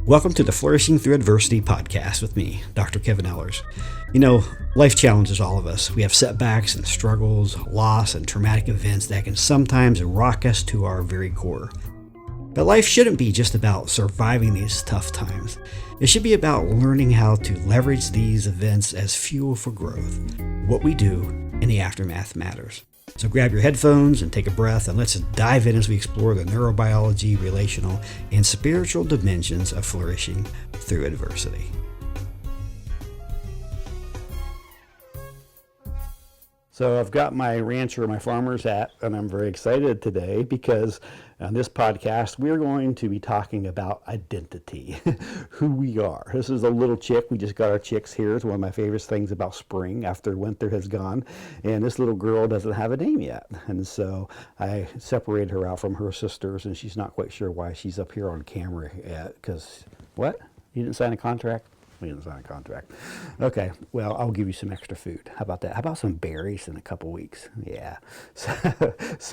Welcome to the Flourishing Through Adversity podcast with me, Dr. Kevin Ellers. You know, life challenges all of us. We have setbacks and struggles, loss, and traumatic events that can sometimes rock us to our very core. But life shouldn't be just about surviving these tough times. It should be about learning how to leverage these events as fuel for growth. What we do in the aftermath matters. So grab your headphones and take a breath, and let's dive in as we explore the neurobiology, relational, and spiritual dimensions of flourishing through adversity. So I've got my rancher, my farmer's hat, and I'm very excited today because on this podcast, we're going to be talking about identity, who we are. This is a little chick. We just got our chicks here. It's one of my favorite things about spring after winter has gone. And this little girl doesn't have a name yet. And so I separated her out from her sisters, and she's not quite sure why she's up here on camera yet. Because, what? You didn't sign a contract? We didn't sign a contract. Okay, well, I'll give you some extra food. How about that? How about some berries in a couple weeks? Yeah. If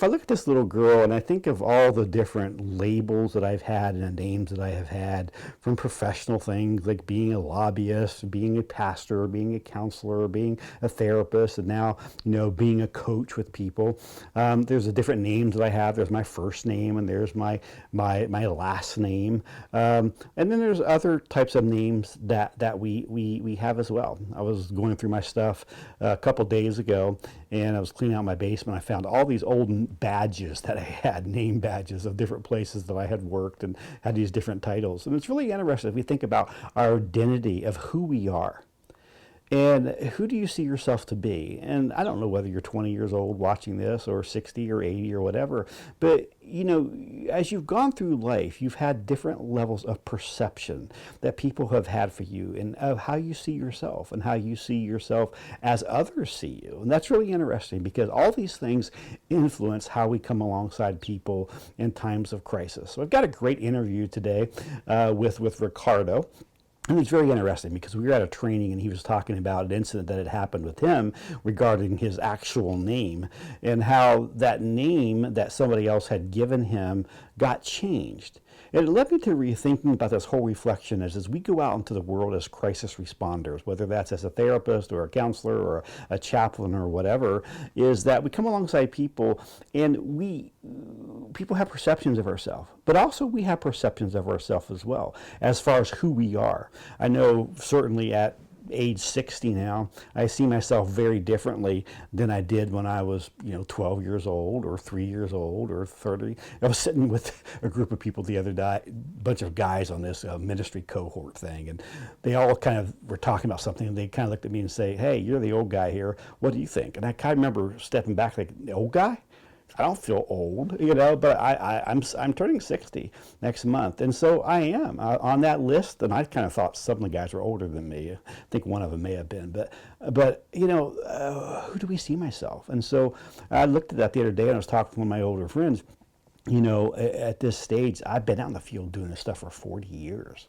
I look at this little girl and I think of all the different labels that I've had and the names that I have had, from professional things like being a lobbyist, being a pastor, being a counselor, being a therapist, and now, being a coach with people. There's the different names that I have. There's my first name and there's my last name. And then there's other types of names that we have as well. I was going through my stuff a couple days ago, and I was cleaning out my basement. I found all these old badges that I had, name badges of different places that I had worked and had these different titles. And it's really interesting if we think about our identity of who we are. And who do you see yourself to be? And I don't know whether you're 20 years old watching this or 60 or 80 or whatever, but as you've gone through life, you've had different levels of perception that people have had for you and of how you see yourself and how you see yourself as others see you. And that's really interesting because all these things influence how we come alongside people in times of crisis. So I've got a great interview today with Ricardo. And it's very interesting because we were at a training and he was talking about an incident that had happened with him regarding his actual name and how that name that somebody else had given him got changed. And it led me to rethinking about this whole reflection as we go out into the world as crisis responders, whether that's as a therapist or a counselor or a chaplain or whatever, is that we come alongside people and people have perceptions of ourselves, but also we have perceptions of ourselves as well, as far as who we are. I know certainly at age 60 now, I see myself very differently than I did when I was, 12 years old or 3 years old or 30. I was sitting with a group of people the other day, a bunch of guys on this ministry cohort thing, and they all kind of were talking about something, and they kind of looked at me and say, "Hey, you're the old guy here. What do you think?" And I kind of remember stepping back like, "The old guy? I don't feel old, but I'm turning 60 next month." And so I am on that list. And I kind of thought some of the guys were older than me. I think one of them may have been, but who do we see myself? And so I looked at that the other day and I was talking to one of my older friends. At this stage, I've been out in the field doing this stuff for 40 years.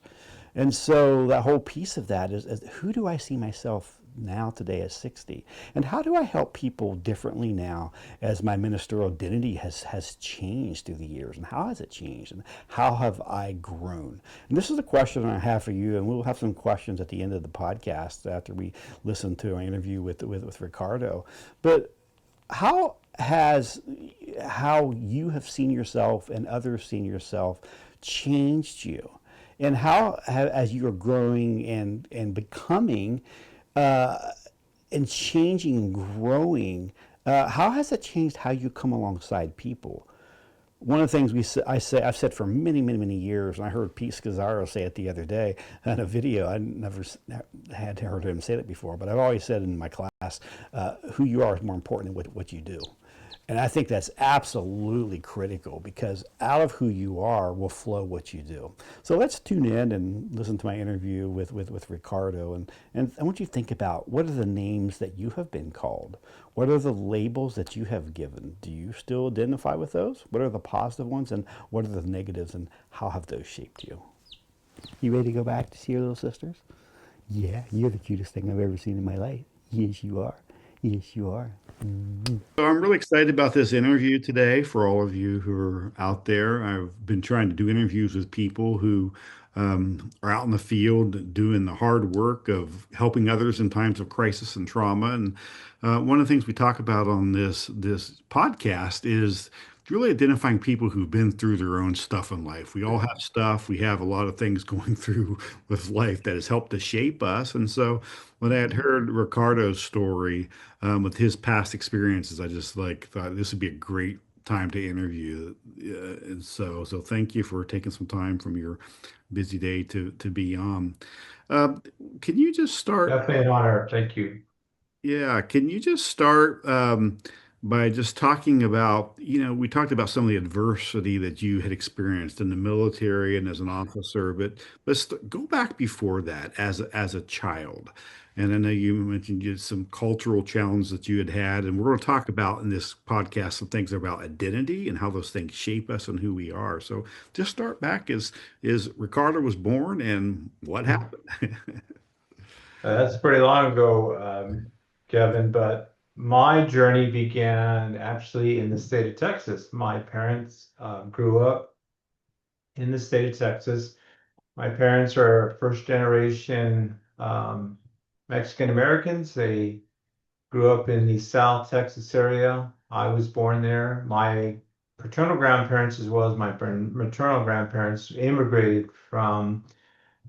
And so that whole piece of that is who do I see myself now today at 60, and how do I help people differently now as my ministerial identity has changed through the years, and how has it changed, and how have I grown? And this is a question I have for you, and we'll have some questions at the end of the podcast after we listen to our interview with Ricardo. But how you have seen yourself and others seen yourself changed you, and how as you are growing and becoming and changing and growing, how has it changed how you come alongside people? One of the things I've said for many, many, many years, and I heard Pete Scazzaro say it the other day in a video. I never had heard him say it before, but I've always said in my class, who you are is more important than what you do. And I think that's absolutely critical because out of who you are will flow what you do. So let's tune in and listen to my interview with Ricardo. And I want you to think about, what are the names that you have been called? What are the labels that you have given? Do you still identify with those? What are the positive ones and what are the negatives, and how have those shaped you? You ready to go back to see your little sisters? Yeah, you're the cutest thing I've ever seen in my life. Yes, you are. Yes, you are. So I'm really excited about this interview today for all of you who are out there. I've been trying to do interviews with people who are out in the field doing the hard work of helping others in times of crisis and trauma. And one of the things we talk about on this podcast is really identifying people who've been through their own stuff in life. We all have stuff. We have a lot of things going through with life that has helped to shape us. And so when I had heard Ricardo's story, with his past experiences, I just like thought this would be a great time to interview. And so thank you for taking some time from your busy day to be on. Uh, can you just start? Definitely an honor. Thank you. Yeah, can you just start by just talking about, we talked about some of the adversity that you had experienced in the military and as an officer, but go back before that as a child. And I know you mentioned you had some cultural challenges that you had had, and we're going to talk about in this podcast some things about identity and how those things shape us and who we are. So just start back as Ricardo was born and what happened. That's pretty long ago, Kevin, but my journey began actually in the state of Texas. My parents grew up in the state of Texas. My parents are first generation Mexican Americans. They grew up in the South Texas area. I was born there. My paternal grandparents, as well as my maternal grandparents, immigrated from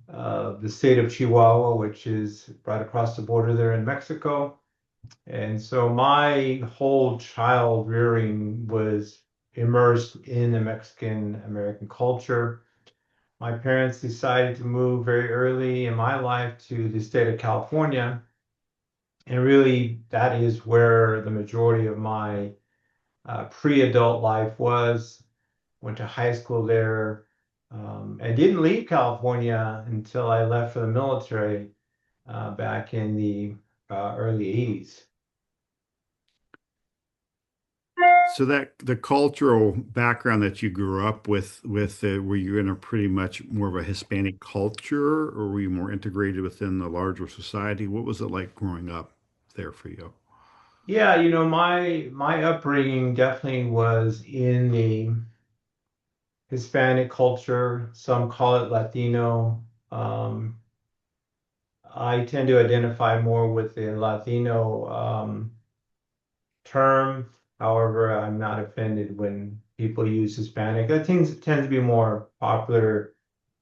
the state of Chihuahua, which is right across the border there in Mexico. And so my whole child rearing was immersed in the Mexican American culture. My parents decided to move very early in my life to the state of California. And really, that is where the majority of my pre-adult life was. Went to high school there, and didn't leave California until I left for the military back in the early 80s. So that the cultural background that you grew up with were you in a pretty much more of a Hispanic culture, or were you more integrated within the larger society? What was it like growing up there for you? Yeah, my upbringing definitely was in the Hispanic culture. Some call it Latino. Um, I tend to identify more with the Latino term. However, I'm not offended when people use Hispanic. That tends to be more popular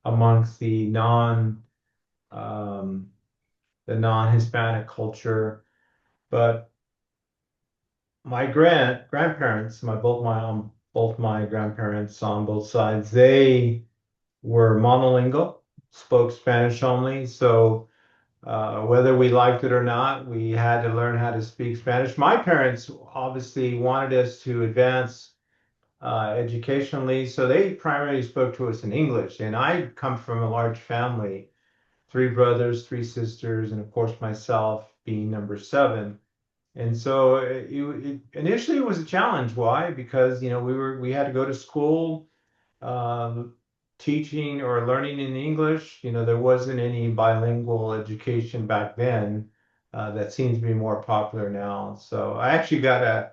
amongst um, the non-Hispanic culture. But my grandparents, both my grandparents on both sides, they were monolingual, spoke Spanish only. So whether we liked it or not, we had to learn how to speak Spanish. My parents obviously wanted us to advance educationally, so they primarily spoke to us in English. And I come from a large family, three brothers, three sisters, and of course myself being number seven. And so initially it was a challenge. Why? Because we had to go to school um, teaching or learning in English. There wasn't any bilingual education back then. That seems to be more popular now. So I actually got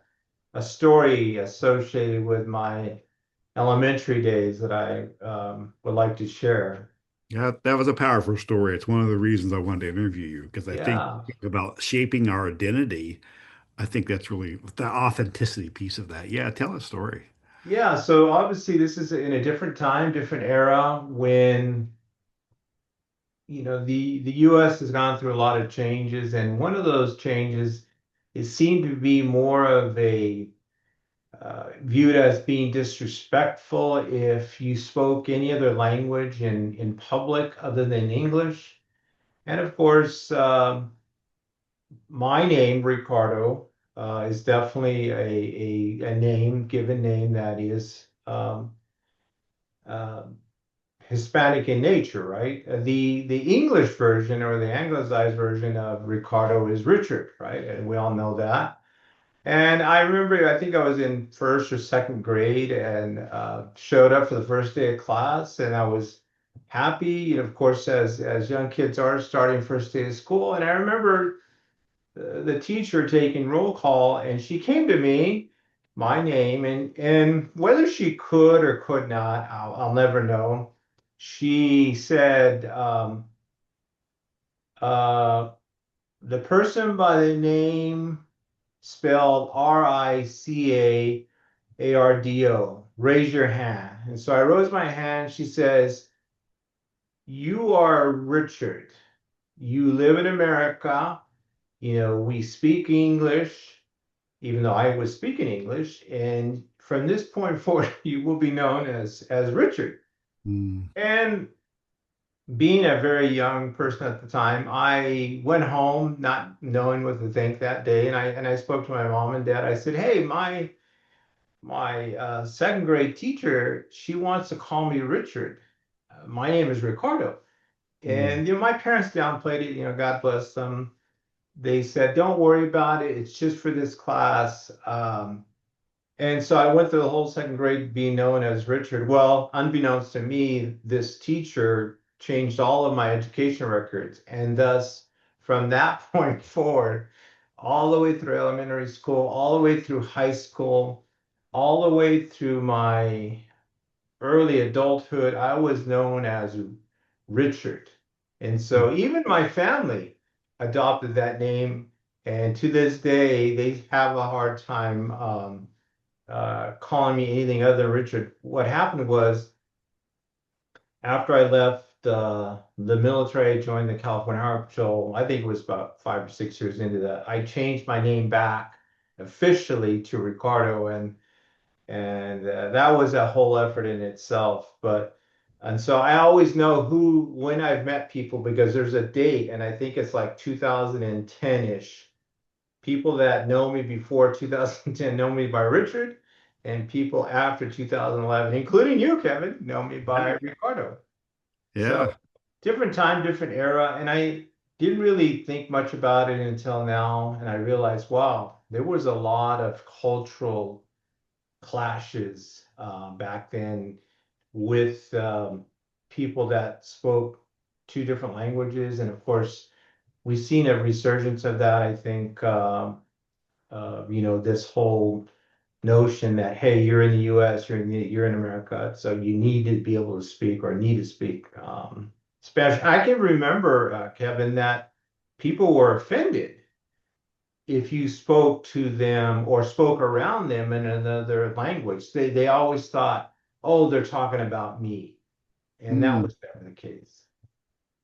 a story associated with my elementary days that I would like to share. Yeah, that was a powerful story. It's one of the reasons I wanted to interview you because I think Yeah. about shaping our identity. I think that's really the authenticity piece of that. Yeah, tell a story. Yeah. So obviously this is in a different time, different era when the US has gone through a lot of changes, and one of those changes is seemed to be more of a viewed as being disrespectful if you spoke any other language in public other than English. And of course, my name, Ricardo, is definitely a name, given name that is uh, Hispanic in nature, right? The English version or the anglicized version of Ricardo is Richard, right? And we all know that. And I remember, I think I was in first or second grade and showed up for the first day of class, and I was happy, of course, as young kids are starting first day of school. And I remember the teacher taking roll call, and she came to me, my name, and whether she could or could not, I'll never know. She said, uh, the person by the name spelled Ricardo, raise your hand. And so I rose my hand. She says, you are Richard. You live in America. We speak English, even though I was speaking English. And from this point forward, you will be known as Richard. Mm. And being a very young person at the time, I went home not knowing what to think that day. And I spoke to my mom and dad. I said, hey, my second grade teacher, she wants to call me Richard. My name is Ricardo. Mm. And my parents downplayed it, God bless them. They said, don't worry about it. It's just for this class. And so I went through the whole second grade being known as Richard. Well, unbeknownst to me, this teacher changed all of my education records. And thus, from that point forward, all the way through elementary school, all the way through high school, all the way through my early adulthood, I was known as Richard. And so even my family adopted that name. And to this day, they have a hard time calling me anything other than Richard. What happened was after I left the military, I joined the California Highway Patrol. I think it was about 5 or 6 years into that. I changed my name back officially to Ricardo, and that was a whole effort in itself. And so I always know when I've met people because there's a date, and I think it's like 2010-ish. People that know me before 2010 know me by Richard, and people after 2011, including you, Kevin, know me Yeah. by Ricardo. So Yeah. different time, different era, and I didn't really think much about it until now, and I realized, wow, there was a lot of cultural clashes back then with people that spoke two different languages. And of course, we've seen a resurgence of that. I think, this whole notion that, hey, you're in the US, you're in America, so you need to be able to speak or need to speak Spanish. I can remember, Kevin, that people were offended if you spoke to them or spoke around them in another language. They always thought, oh, they're talking about me. And that Mm. was never the case.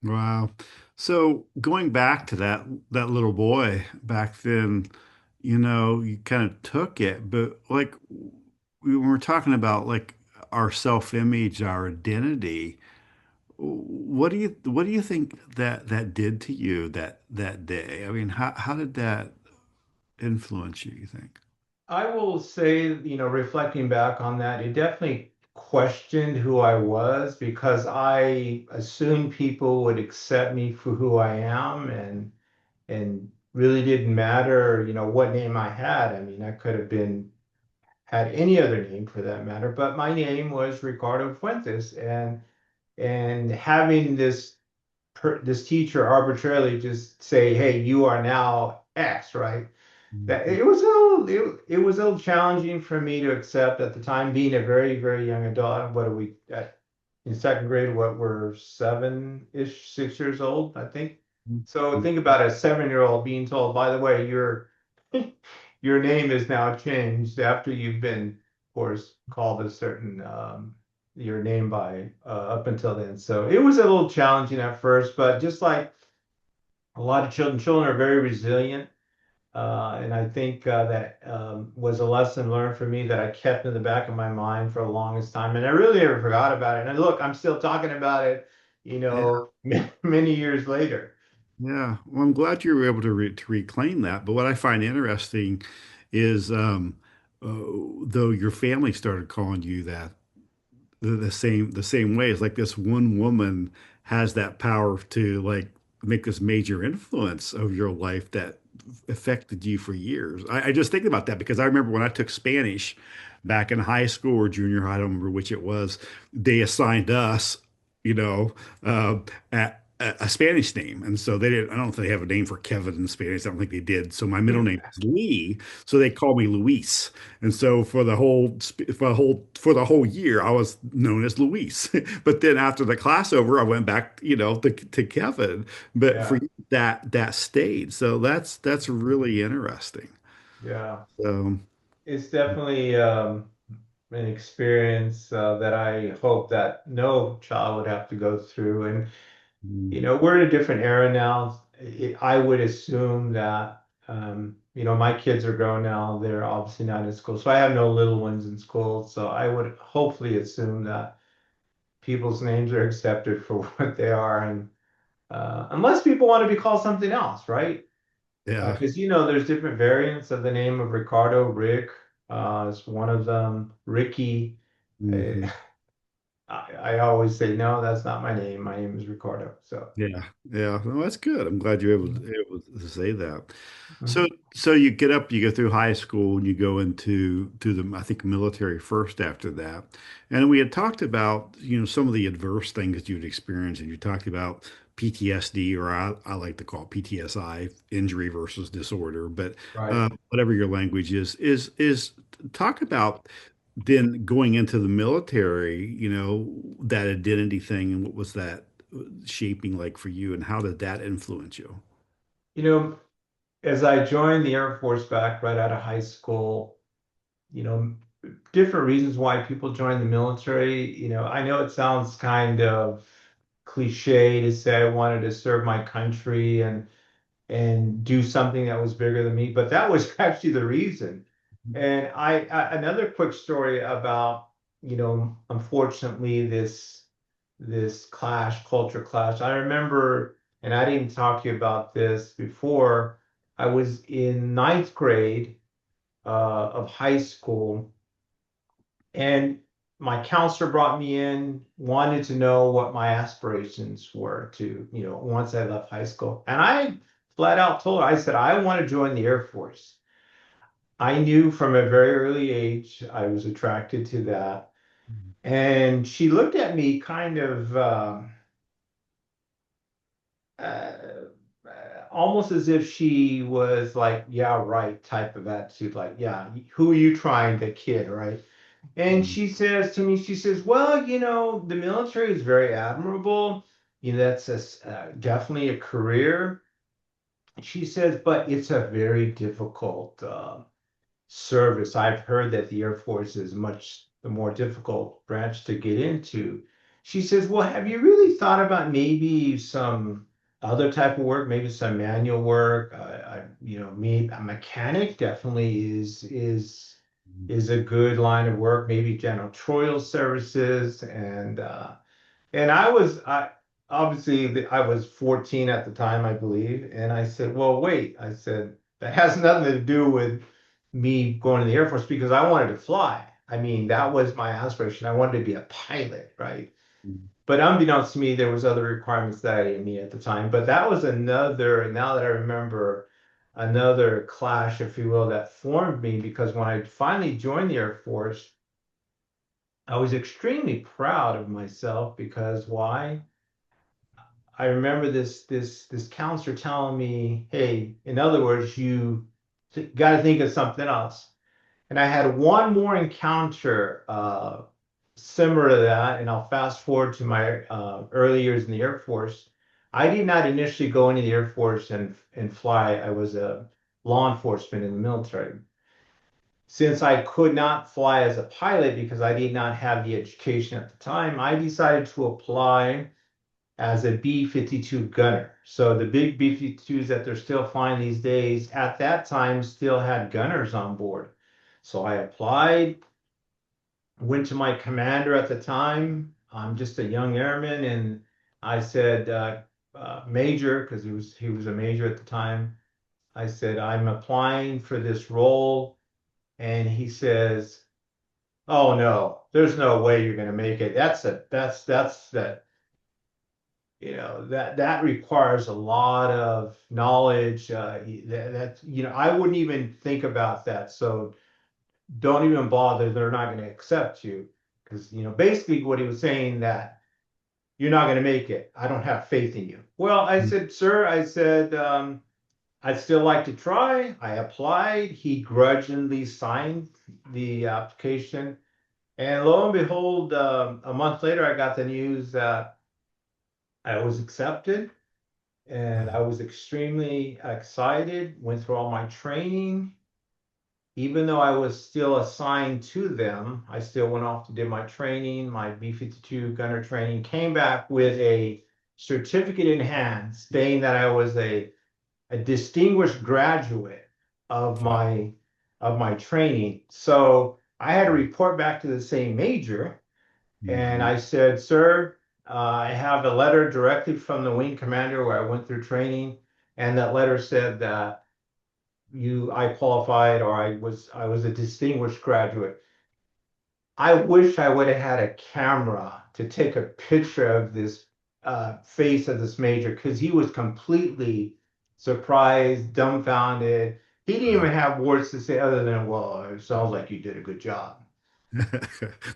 Wow. So going back to that little boy back then, you kind of took it, but like we were talking about like our self-image, our identity. What do you think that did to you that day? I mean, how did that influence you think? I will say, reflecting back on that, it definitely questioned who I was because I assumed people would accept me for who I am and really didn't matter, what name I had. I mean, I could have had any other name for that matter, but my name was Ricardo Fuentes, and having this teacher arbitrarily just say, "Hey, you are now X," right? That Mhm. it was a little challenging for me to accept at the time, being a very, very young adult. What are we at in second grade? What we're 7-ish, 6 years old, I think. So think about a 7-year-old being told, by the way, your name is now changed after you've been, of course, called a certain your name by up until then. So it was a little challenging at first, but just like a lot of children are very resilient. And I think that was a lesson learned for me that I kept in the back of my mind for the longest time. And I really never forgot about it. And look, I'm still talking about it, Yeah. many years later. Yeah. Well, I'm glad you were able to reclaim that. But what I find interesting is, though your family started calling you that, the same way. It's like this one woman has that power to like make this major influence of your life that affected you for years. I just think about that because I remember when I took Spanish back in high school or junior high, I don't remember which it was, they assigned us, you know, uh, a Spanish name, and so they didn't. I don't know if they have a name for Kevin in Spanish. I don't think they did. So my middle name is Lee, so they call me Luis. And so for the whole year, I was known as Luis. But then after the class over, I went back, to Kevin. But for Yeah, you, that stayed. So that's really interesting. yeah. So It's definitely an experience that I hope that no child would have to go through. And mm, we're in a different era now. I would assume that my kids are grown now. They're obviously not in school, so I have no little ones in school. So I would hopefully assume that people's names are accepted for what they are, and unless people want to be called something else, right? yeah. Because there's different variants of the name of Ricardo. Rick is one of them. Ricky. Hmm. I, I always say no, that's not my name. My name is Ricardo. So. Yeah, yeah. Well, that's good. I'm glad you're able to say that. So, Mhm. so you get up, you go through high school, and you go into the, I think, military first after that. And we had talked about, some of the adverse things that you'd experienced, and you talked about PTSD, or I like to call it PTSI, injury versus disorder, but Right. whatever your language is talk about then going into the military, that identity thing, and what was that shaping like for you, and how did that influence you? You know, as I joined the Air Force back right out of high school, you know, different reasons why people join the military. I know it sounds kind of cliche to say I wanted to serve my country and do something that was bigger than me, but that was actually the reason. And another quick story about, unfortunately this culture clash. I remember, and I didn't talk to you about this before. I was in ninth grade of high school, and my counselor brought me in, wanted to know what my aspirations were to, once I left high school. And I flat out told her, I said, I want to join the Air Force. I knew from a very early age I was attracted to that. And she looked at me kind of uh, almost as if she was like, yeah, right, type of attitude, like, yeah, who are you trying to kid, right? And Mhm. she says to me, she says, well, the military is very admirable. That's definitely a career. She says, but it's a very difficult service. I've heard that the Air Force is much the more difficult branch to get into. She says, well, have you really thought about maybe some other type of work, maybe some manual work? Me, a mechanic definitely is a good line of work, maybe janitorial services. And I obviously I was 14 at the time, I believe. And I said, well, wait, I said, that has nothing to do with me going to the Air Force because I wanted to fly. I mean, that was my aspiration. I wanted to be a pilot, right? But unbeknownst to me, there was other requirements that I didn't meet at the time. But that was another, now that I remember, another clash, if you will, that formed me because when I finally joined the Air Force, I was extremely proud of myself because why? I remember this counselor telling me, "Hey, in other words, you got to think of something else." And I had one more encounter similar to that, and I'll fast forward to my early years in the Air Force. I did not initially go into the Air Force and fly. I was a law enforcement in the military. Since I could not fly as a pilot because I did not have the education at the time, I decided to apply as a B-52 gunner. So the big B-52s that they're still flying these days, at that time, still had gunners on board. So I applied, went to my commander at the time. I'm just a young airman, and I said, Major, because he was a major at the time. I said, I'm applying for this role, and he says, "Oh no, there's no way you're going to make it. That's that that requires a lot of knowledge. I wouldn't even think about that. So don't even bother. They're not going to accept you because basically what he was saying that." you're not going to make it. I don't have faith in you. Well, I Mm. said, sir, I said, I'd still like to try. I applied. He grudgingly signed the application. And lo and behold, a month later, I got the news that I was accepted. And I was extremely excited, went through all my training. Even though I was still assigned to them, I still went off to do my training, my B-52 gunner training, came back with a certificate in hand stating that I was a distinguished graduate of my training. So I had to report back to the same major, and Mhm. I said, "Sir, I have a letter directly from the wing commander where I went through training, and that letter said that I qualified or I was a distinguished graduate." I wish I would have had a camera to take a picture of this face of this major because he was completely surprised, dumbfounded. He didn't Wow. even have words to say other than, "Well, it sounds like you did a good job."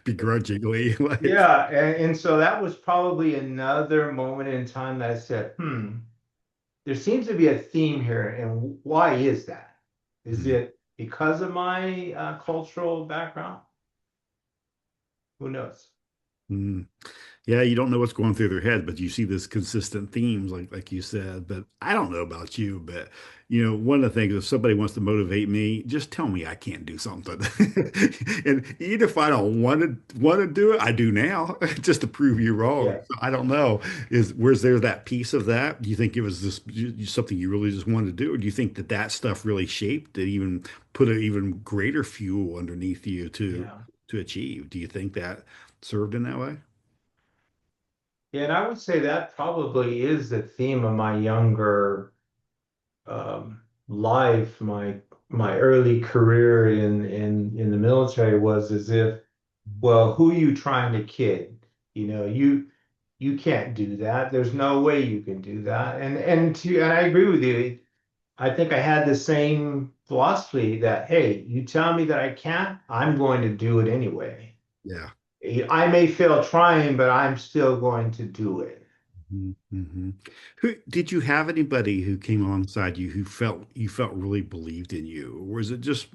Begrudgingly, like, Yeah, and so that was probably another moment in time that I said, there seems to be a theme here, and why is that? Is mm, it because of my cultural background? Who knows? mm. Yeah, you don't know what's going through their head, but you see this consistent themes, like you said. But I don't know about you, but one of the things, if somebody wants to motivate me, just tell me I can't do something. And even if I don't want to do it, I do now, just to prove you wrong. Yeah. So I don't know. Where's there that piece of that? Do you think it was something you really just wanted to do, or do you think that that stuff really shaped it, even put an even greater fuel underneath you Yeah. to achieve? Do you think that served in that way? Yeah, and I would say that probably is the theme of my younger life, my early career in the military was as if, well, who are you trying to kid? You can't do that. There's no way you can do that. And I agree with you. I think I had the same philosophy that, hey, you tell me that I can't, I'm going to do it anyway. Yeah. I may fail trying, but I'm still going to do it. Mm-hmm. Who did you have anybody who came alongside you who felt really believed in you? Or was it just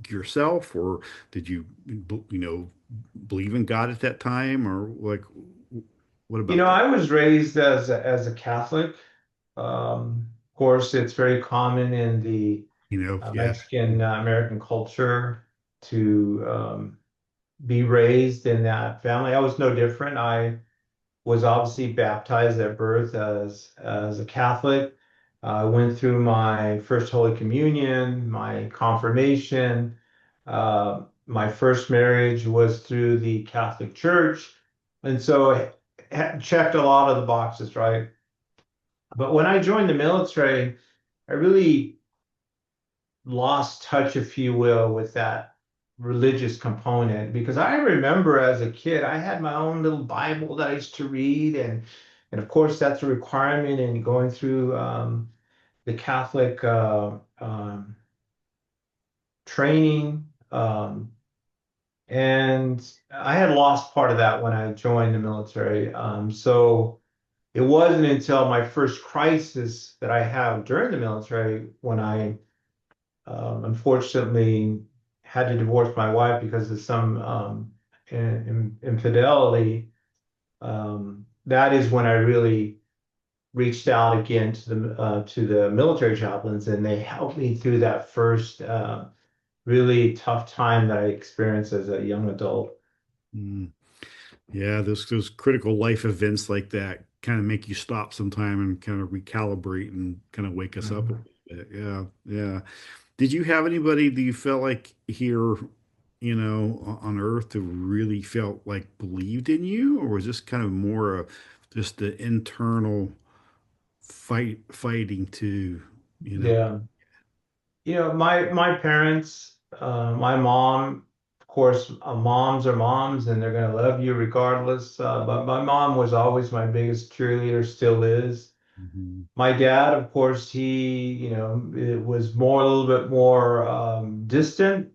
yourself, or did you believe in God at that time, or like what about that? I was raised as a Catholic. Of course, it's very common in the Yeah. Mexican American culture to be raised in that family. I was no different. I was obviously baptized at birth as a Catholic. I went through my first Holy Communion, my confirmation. My first marriage was through the Catholic Church, and so I checked a lot of the boxes, right? But when I joined the military, I really lost touch, if you will, with that religious component because I remember as a kid, I had my own little Bible that I used to read, and of course that's a requirement in going through the Catholic training. And I had lost part of that when I joined the military. So it wasn't until my first crisis that I had during the military when I unfortunately had to divorce my wife because of some infidelity. That is when I really reached out again to the military chaplains, and they helped me through that first really tough time that I experienced as a young adult. Mm. Yeah, those critical life events like that kind of make you stop sometime and kind of recalibrate and kind of wake us up a Mhm. little bit. Yeah, yeah. Did you have anybody that you felt like here, on Earth who really felt like believed in you, or was this kind of more of just the internal fighting to, you know? Yeah. My parents, my mom, of course, moms are moms and they're going to love you regardless. But my mom was always my biggest cheerleader, still is. Mhm. My dad, of course, it was more a little bit more distant.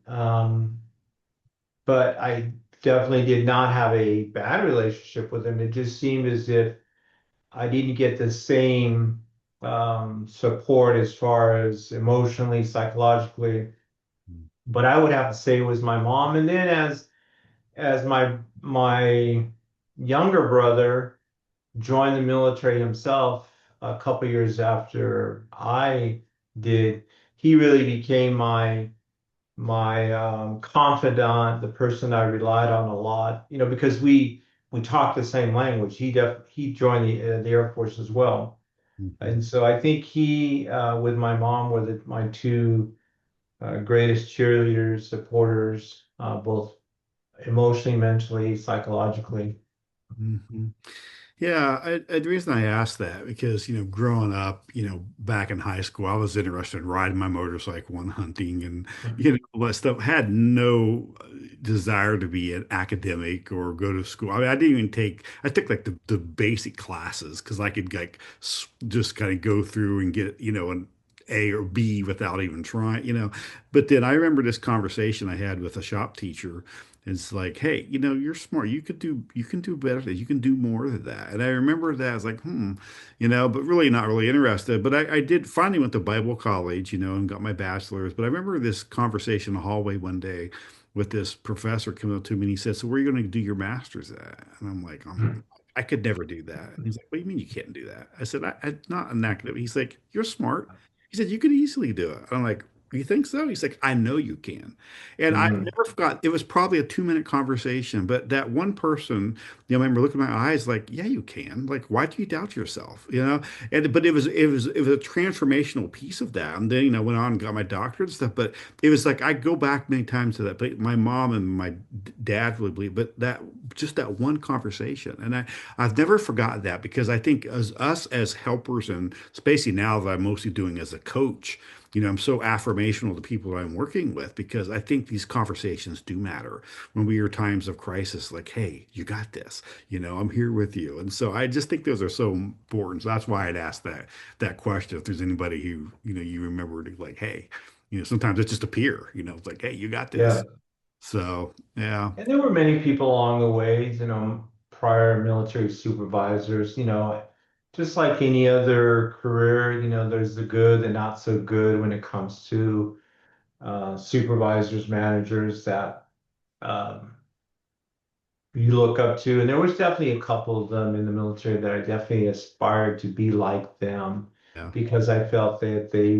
But I definitely did not have a bad relationship with him. It just seemed as if I didn't get the same support as far as emotionally, psychologically. But I would have to say it was my mom. And then as my younger brother joined the military himself a couple years after I did, he really became my confidant, the person I relied on a lot, because we talk the same language. He joined the Air Force as well, Mhm. and so I think he with my mom were my two greatest cheerleaders, supporters, both emotionally, mentally, psychologically. Mhm. Yeah, the reason I asked that because growing up, back in high school, I was interested in riding my motorcycle and hunting and all that stuff. Had no desire to be an academic or go to school. I mean, I didn't even take. I took like the basic classes because I could like just kind of go through and get an A or B without even trying. But then I remember this conversation I had with a shop teacher. It's like, hey, you're smart. You can do better than you can do more than that. And I remember that I was like, but really not really interested. But I did finally went to Bible college, and got my bachelor's. But I remember this conversation in the hallway one day with this professor coming up to me and he said, so where are you going to do your master's at? And I'm like, I could never do that. And he's like, what do you mean you can't do that? I said, I'm not an academic. He's like, you're smart. He said, you could easily do it. I'm like, you think so? He's like, I know you can. And I Mhm. never forgot, it was probably a 2-minute conversation, but that one person, I remember looking in my eyes like, yeah, you can. Like, why do you doubt yourself? But it was a transformational piece of that. And then, went on and got my doctorate and stuff. But it was like I go back many times to that. But my mom and my dad really believe, but that just that one conversation. And I've never forgotten that because I think as us as helpers and especially now that I'm mostly doing as a coach. I'm so affirmational to people that I'm working with because I think these conversations do matter when we are times of crisis, like, hey, you got this, I'm here with you. And so I just think those are so important. So that's why I'd ask that question. If there's anybody who, you remember to like, hey, sometimes it's just a peer, it's like, hey, you got this. Yeah. So yeah, And there were many people along the way, prior military supervisors, just like any other career, there's the good and not so good when it comes to supervisors, managers that um, you look up to. And there was definitely a couple of them in the military that I definitely aspired to be like them yeah. because I felt that they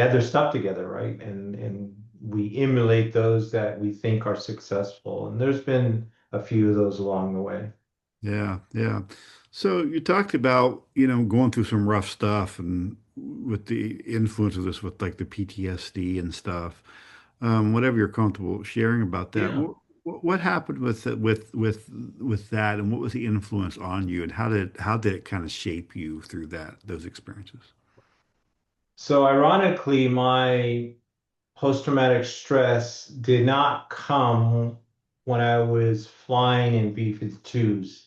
had their stuff together, right? And we emulate those that we think are successful. And there's been a few of those along the way. Yeah, yeah. So you talked about, going through some rough stuff and with the influence of this with like the PTSD and stuff. Whatever you're comfortable sharing about that. Yeah. What happened with that and what was the influence on you and how did it kind of shape you through those experiences? So ironically, my post-traumatic stress did not come when I was flying in B-52s.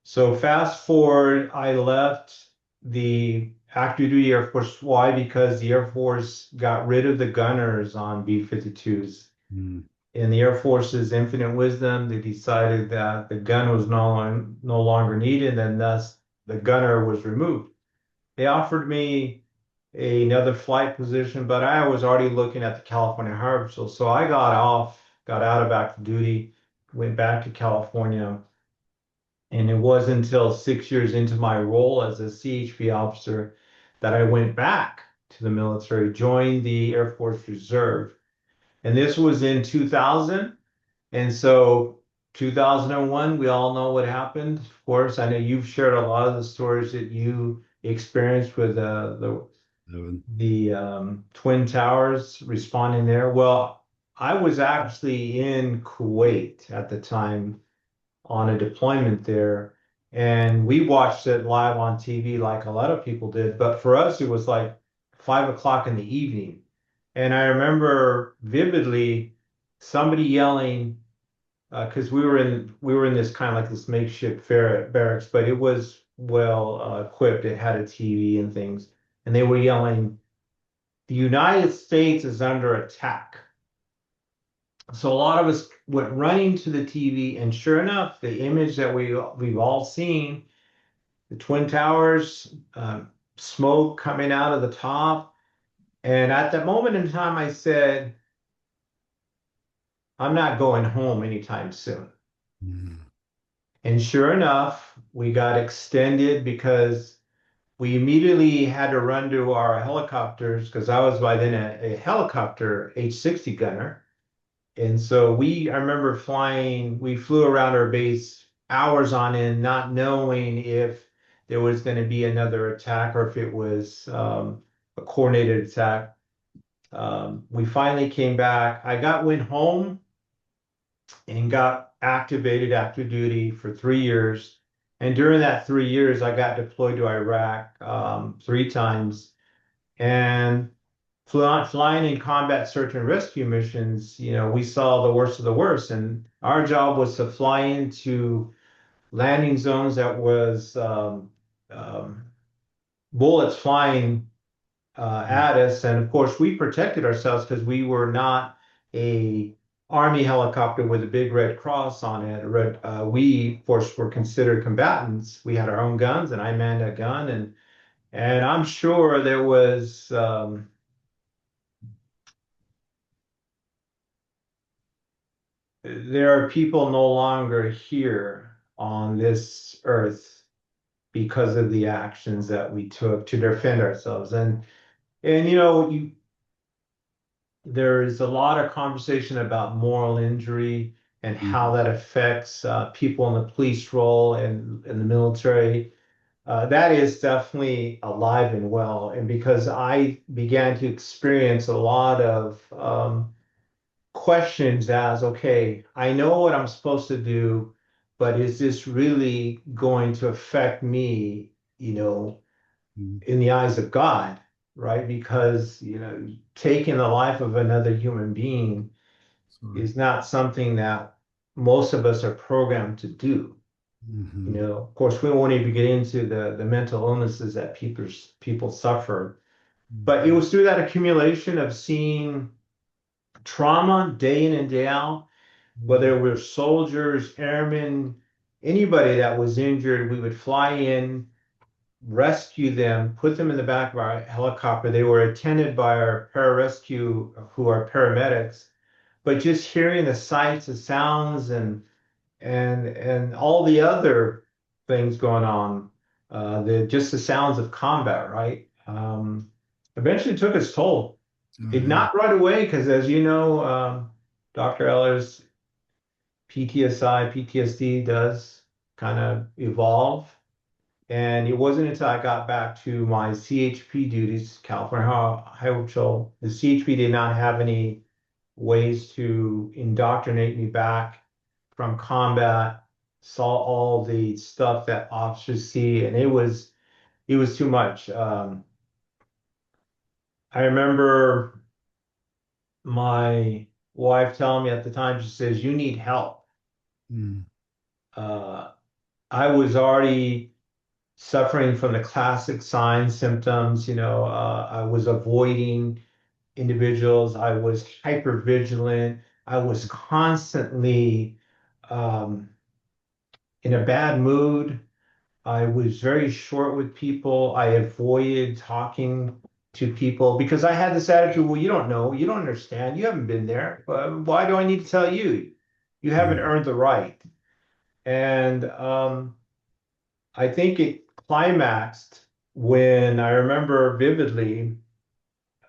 So fast forward, I left the active duty Air Force. Why? Because the Air Force got rid of the gunners on B-52s. Mm, In the Air Force's infinite wisdom, they decided that the gun was no longer needed, and thus the gunner was removed. They offered me another flight position, but I was already looking at the California Harbor. So I got out of active duty, went back to California. And it wasn't until 6 years into my role as a CHP officer that I went back to the military, joined the Air Force Reserve. And this was in 2000. And so 2001, we all know what happened. Of course, I know you've shared a lot of the stories that you experienced with Evan. the Twin Towers responding there. Well, I was actually in Kuwait at the time on a deployment there. And we watched it live on TV like a lot of people did. But for us, it was like 5 o'clock in the evening. And I remember vividly somebody yelling, because we were in this kind of like this makeshift barracks, but it was well equipped. It had a TV and things. And they were yelling, the United States is under attack. So a lot of us went running to the TV, and sure enough, the image that we've all seen the Twin Towers, smoke coming out of the top. And at that moment in time, I said, I'm not going home anytime soon. Mm. And sure enough, we got extended because we immediately had to run to our helicopters because I was by then a helicopter H-60 gunner. And so I remember we flew around our base hours on end, not knowing if there was going to be another attack or if it was a coordinated attack. We finally came back. Went home and got activated active duty for 3 years. And during that 3 years, I got deployed to Iraq 3 times. And flying in combat search and rescue missions, we saw the worst of the worst. And our job was to fly into landing zones that was um, bullets flying at us. And of course, we protected ourselves because we were not a Army helicopter with a big red cross on it. We, of course, were considered combatants. We had our own guns, and I manned a gun, and I'm sure there are people no longer here on this earth because of the actions that we took to defend ourselves. And there is a lot of conversation about moral injury and how Mm. that affects people in the police role and in the military. That is definitely alive and well. And because I began to experience a lot of questions as, okay, I know what I'm supposed to do, but is this really going to affect me, Mm. in the eyes of God, right? Because, taking the life of another human being Sorry. is not something that most of us are programmed to do. Hmm. Of course, we won't even get into the mental illnesses that people suffer, but it Hmm. was through that accumulation of seeing trauma day in and day out, whether it were soldiers, airmen, anybody that was injured, we would fly in, rescue them, put them in the back of our helicopter. They were attended by our pararescue, who are paramedics, but just hearing the sights, the sounds, and all the other things going on, the sounds of combat, right? Eventually took its toll. Oh, It yeah. not right away, because as you know, Dr. Ellers, PTSI, PTSD does kind of evolve. And it wasn't until I got back to my CHP duties, California Highway Patrol, the CHP did not have any ways to indoctrinate me back from combat, saw all the stuff that officers see, and it was too much. I remember my wife telling me at the time, she says, "You need help." Mm. Uh, I was already suffering from the classic signs, symptoms. I was avoiding individuals. I was hyper vigilant. I was constantly um, in a bad mood. I was very short with people. I avoided talking to people because I had this attitude, well, you don't know, you don't understand, you haven't been there. Why do I need to tell you? You haven't Mm. earned the right. And I think it climaxed when I remember vividly,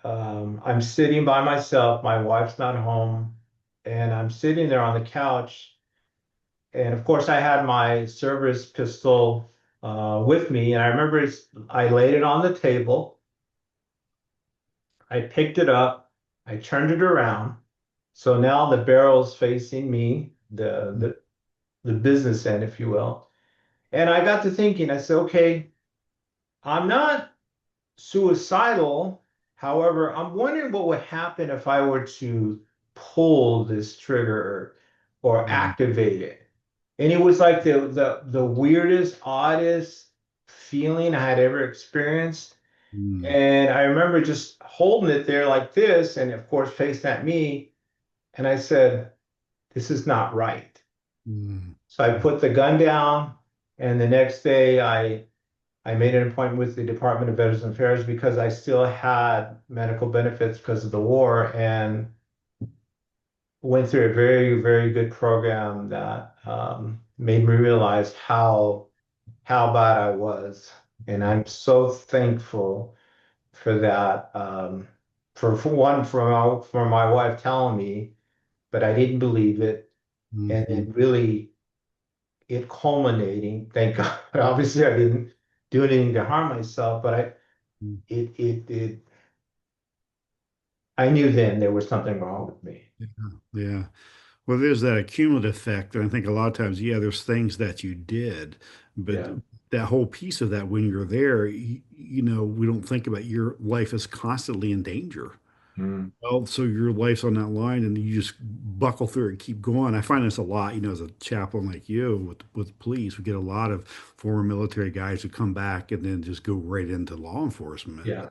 I'm sitting by myself, my wife's not home, and I'm sitting there on the couch. And of course, I had my service pistol with me. And I remember I laid it on the table. I picked it up. I turned it around. So now the barrel's facing me, the business end, if you will. And I got to thinking, I said, okay, I'm not suicidal. However, I'm wondering what would happen if I were to pull this trigger or Mm. activate it. And it was like the weirdest, oddest feeling I had ever experienced. Mm. And I remember just holding it there like this, and of course, facing at me. And I said, "This is not right." Mm. So I put the gun down, and the next day I I made an appointment with the Department of Veterans Affairs because I still had medical benefits because of the war, and went through a very, very good program that made me realize how bad I was. And I'm so thankful for that. For one, for my wife telling me, but I didn't believe it. And Hmm. then really it culminating, thank God. Obviously, I didn't do anything to harm myself, but it I knew then there was something wrong with me. Yeah. Yeah. Well, there's that accumulative effect. And I think a lot of times, yeah, there's things that you did, but Yeah. that whole piece of that when you're there, we don't think about your life is constantly in danger. Mm. Well, so your life's on that line and you just buckle through it and keep going. I find this a lot, as a chaplain like you with police, we get a lot of former military guys who come back and then just go right into law enforcement. Yeah.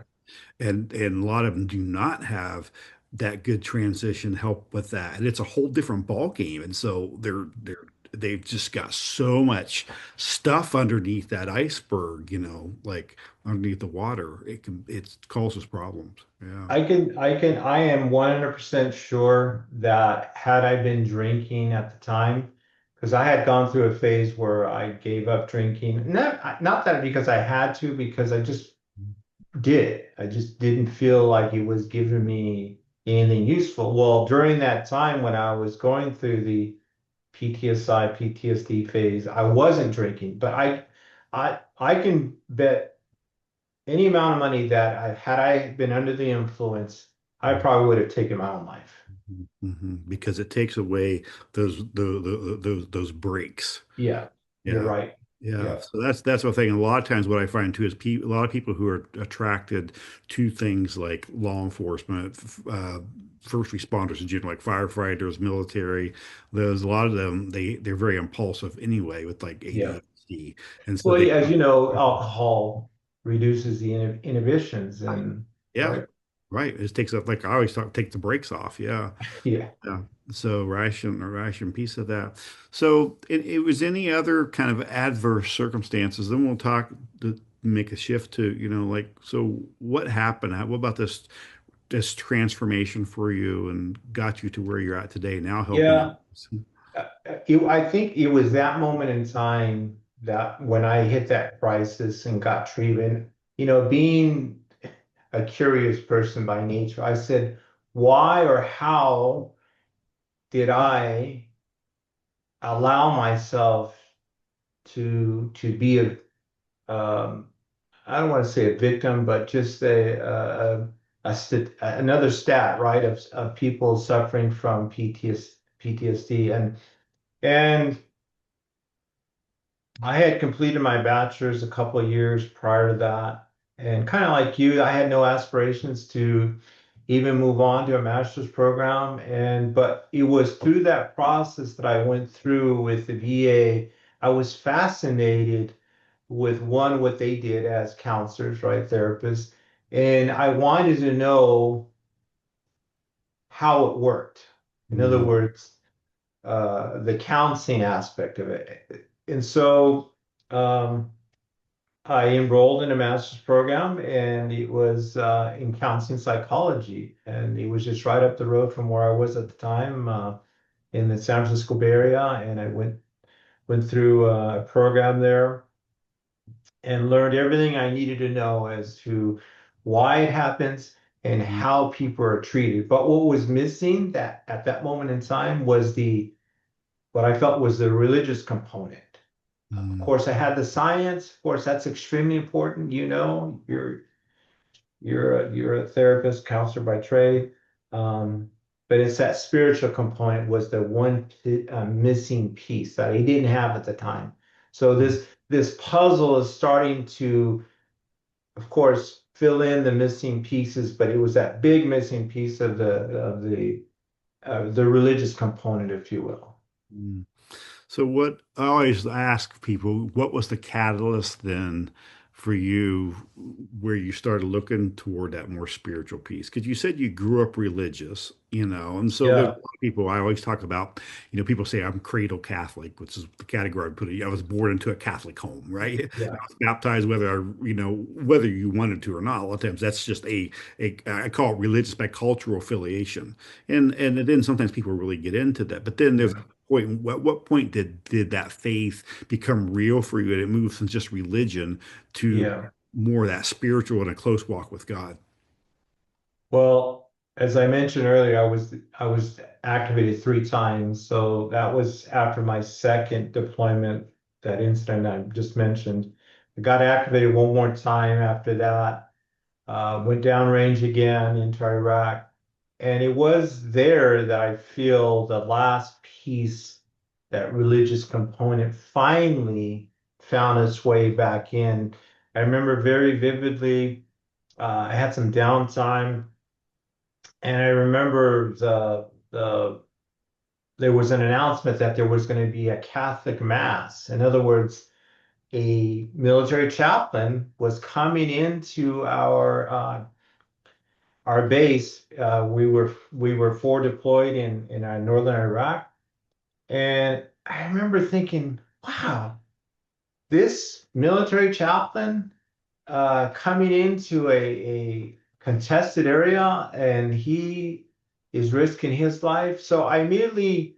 And a lot of them do not have that good transition help with that, and it's a whole different ball game. And so they've just got so much stuff underneath that iceberg, like underneath the water. It causes problems. Yeah. I am 100% sure that had I been drinking at the time, because I had gone through a phase where I gave up drinking. Not that because I had to, because I just did. I just didn't feel like it was giving me anything useful. Well, during that time when I was going through the PTSI, PTSD phase, I wasn't drinking, but I can bet any amount of money that had I been under the influence, I probably would have taken my own life. Because it takes away those breaks. Yeah, you're Yeah. right. Yeah. Yeah. So that's the thing. And a lot of times what I find too is a lot of people who are attracted to things like law enforcement, first responders in general, like firefighters, military, those a lot of them they're very impulsive anyway with like Yeah. ADHD. And so Well, they as you know, alcohol reduces the inhibitions and yeah, right. right. It takes up like I always talk take the brakes off. Yeah. Yeah. Yeah. So a ration piece of that. So it was any other kind of adverse circumstances. Then we'll talk to make a shift to, like, so what happened? What about this transformation for you and got you to where you're at today now helping Yeah. others? I think it was that moment in time that when I hit that crisis and got treatment, being a curious person by nature, I said, why or how did I allow myself to be um, I don't want to say a victim, but just another stat, right, of people suffering from PTSD, and I had completed my bachelor's a couple of years prior to that, and kind of like you, I had no aspirations to even move on to a master's program, and but it was through that process that I went through with the VA. I was fascinated with what they did as counselors, right, therapists, and I wanted to know how it worked. In other Mm, words, the counseling aspect of it. And so I enrolled in a master's program, and it was in counseling psychology, and it was just right up the road from where I was at the time in the San Francisco Bay Area, and I went through a program there and learned everything I needed to know as to why it happens and mm, how people are treated. But what was missing that at that moment in time was the what I felt was the religious component. Of mm, course, I had the science. Of course, that's extremely important. You're a therapist, counselor by trade, but it's that spiritual component was the one missing piece that I didn't have at the time. So mm, this puzzle is starting to, of course, fill in the missing pieces, but it was that big missing piece of the religious component, if you will. mm. So what I always ask people, what was the catalyst then for you where you started looking toward that more spiritual piece? Because you said you grew up religious, and so there's a Yeah, lot of people I always talk about, people say I'm cradle Catholic, which is the category I put it. I was born into a Catholic home, right? I yeah, was baptized whether you wanted to or not. A lot of times that's just a I call it religious by cultural affiliation. And then sometimes people really get into that. But then there's a yeah, point, what point did that faith become real for you and it moves from just religion to yeah. more of that spiritual and a close walk with God? Well, as I mentioned earlier, I was activated 3 times. So that was after my second deployment, that incident I just mentioned. I got activated one more time after that. Went downrange again into Iraq. And it was there that I feel the last piece, that religious component, finally found its way back in. I remember very vividly, I had some downtime, and I remember there was an announcement that there was going to be a Catholic mass. In other words, a military chaplain was coming into our base. We were forward deployed in northern Iraq, and I remember thinking, "Wow, this military chaplain coming into a contested area, and he is risking his life." So I immediately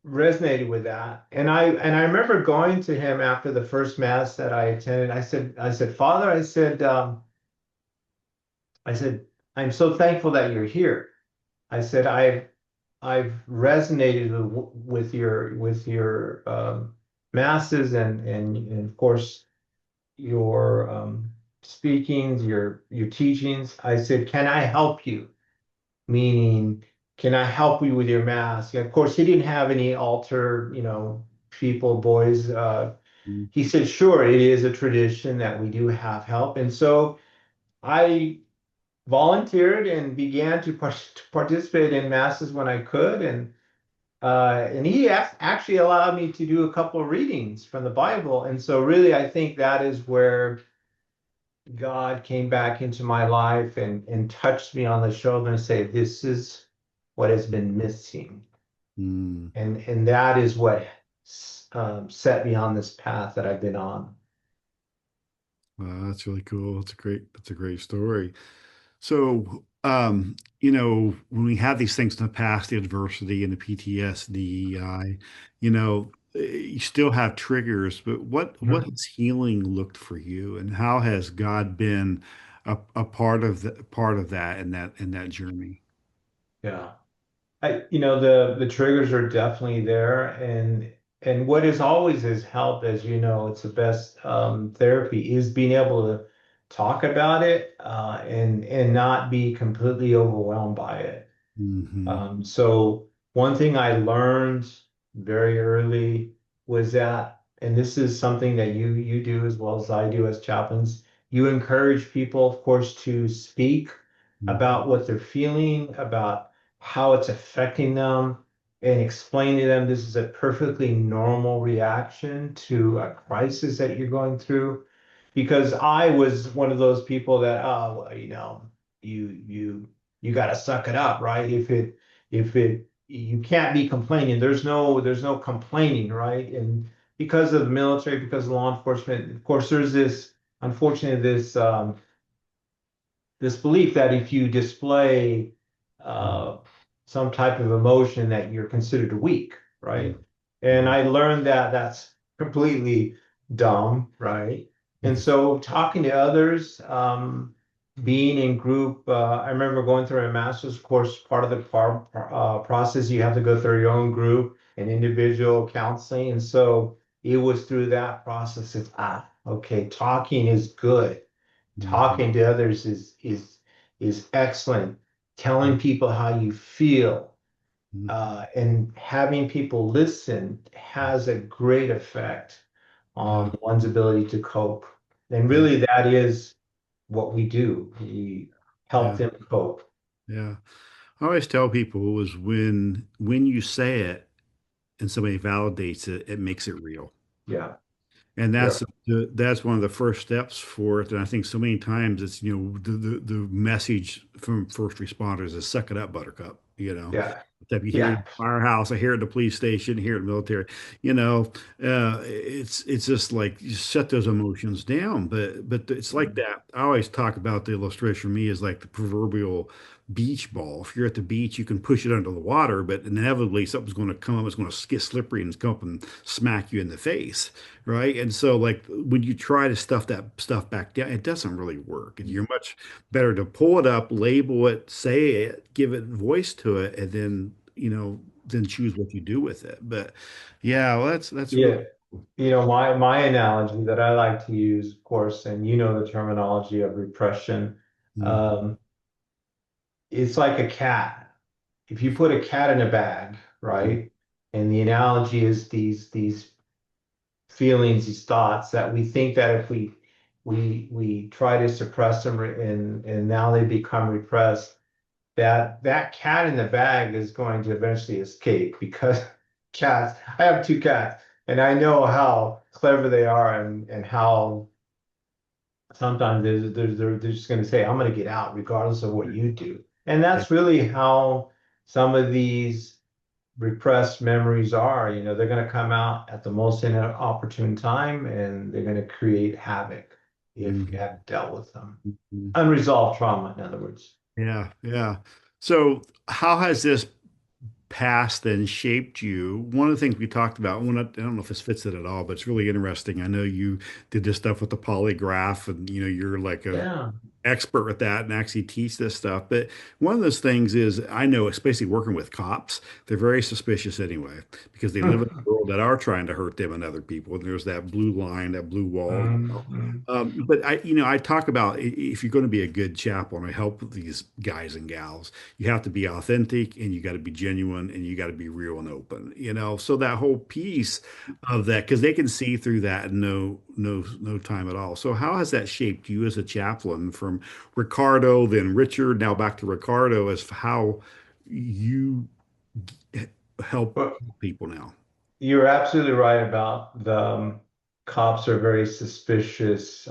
resonated with that, and I remember going to him after the first mass that I attended. I said, Father, I said, I'm so thankful that you're here. I said, I've resonated with your masses, and of course your speakings, your teachings. I said, can I help you? Meaning, can I help you with your mass? Of course, he didn't have any altar, people, boys. Mm, He said, sure, it is a tradition that we do have help. And so I volunteered and began to participate in masses when I could. And he actually allowed me to do a couple of readings from the Bible. And so really, I think that is where God came back into my life and touched me on the shoulder and said, this is what has been missing. mm. And that is what set me on this path that I've been on. Wow, that's really cool. That's a great story. So, when we have these things in the past, the adversity and the PTSD, you still have triggers, but what Mhm. has healing looked for you, and how has God been a part of that in that journey? Yeah. The triggers are definitely there, and what is always has helped, as you know, it's the best therapy, is being able to talk about it, and not be completely overwhelmed by it. Hmm. So one thing I learned very early was that, and this is something that you do as well as I do as chaplains, you encourage people, of course, to speak about what they're feeling, about how it's affecting them, and explain to them this is a perfectly normal reaction to a crisis that you're going through. Because I was one of those people that, oh, well, you got to suck it up, right? If it you can't be complaining. There's no complaining, right? And because of the military, because of law enforcement, of course, there's this, unfortunately, this belief that if you display uh, some type of emotion, that you're considered weak, right? And I learned that that's completely dumb, right? And so talking to others, being in group, I remember going through a master's course. Part of the process, you have to go through your own group and individual counseling. And so it was through that process that, okay, talking is good. Hmm. Talking to others is excellent. Telling people how you feel, and having people listen has a great effect Yeah, on one's ability to cope. And yeah, really, that is what we do. We help yeah, them cope. yeah. I always tell people is when you say it and somebody validates it, it makes it real. Yeah. And Yeah. that's one of the first steps for it. And I think so many times it's, the message from first responders is suck it up, buttercup, Yeah. That you hear it Yeah. at the firehouse, I hear it at the police station, hear it in the military, it's just like you set those emotions down. But it's like that. I always talk about the illustration for me is like the proverbial beach ball. If you're at the beach, you can push it under the water, but inevitably something's going to come up, it's going to get slippery and come up and smack you in the face. Right. And so, like, when you try to stuff that stuff back down, it doesn't really work. And you're much better to pull it up, label it, say it, give it voice to it, and then choose what you do with it. But yeah, well, that's really Yeah. My analogy that I like to use, of course, and the terminology of repression, Mhm. um, it's like a cat. If you put a cat in a bag, right? And the analogy is these feelings, these thoughts that we think that if we try to suppress them and now they become repressed, that cat in the bag is going to eventually escape because cats, I have two cats, and I know how clever they are and how sometimes they're just going to say, I'm going to get out regardless of what you do. And Yeah. that's really how some of these repressed memories are. They're going to come out at the most inopportune time and they're going to create havoc if you Mhm. haven't dealt with them. Mhm. Unresolved trauma, in other words. Yeah, yeah. So how has this past then shaped you? One of the things we talked about, I don't know if this fits it at all, but it's really interesting. I know you did this stuff with the polygraph, and you're like a Yeah. expert with that and actually teach this stuff. But one of those things is I know, especially working with cops, they're very suspicious anyway because they live in a world that are trying to hurt them and other people. And there's that blue line, that blue wall. Mhm. But I talk about if you're going to be a good chaplain or help these guys and gals, you have to be authentic and you got to be genuine and you got to be real and open, So that whole piece of that, because they can see through that in no time at all. So how has that shaped you as a chaplain from Ricardo, then Richard, now back to Ricardo as how you help But people now? you're absolutely right about the cops are very suspicious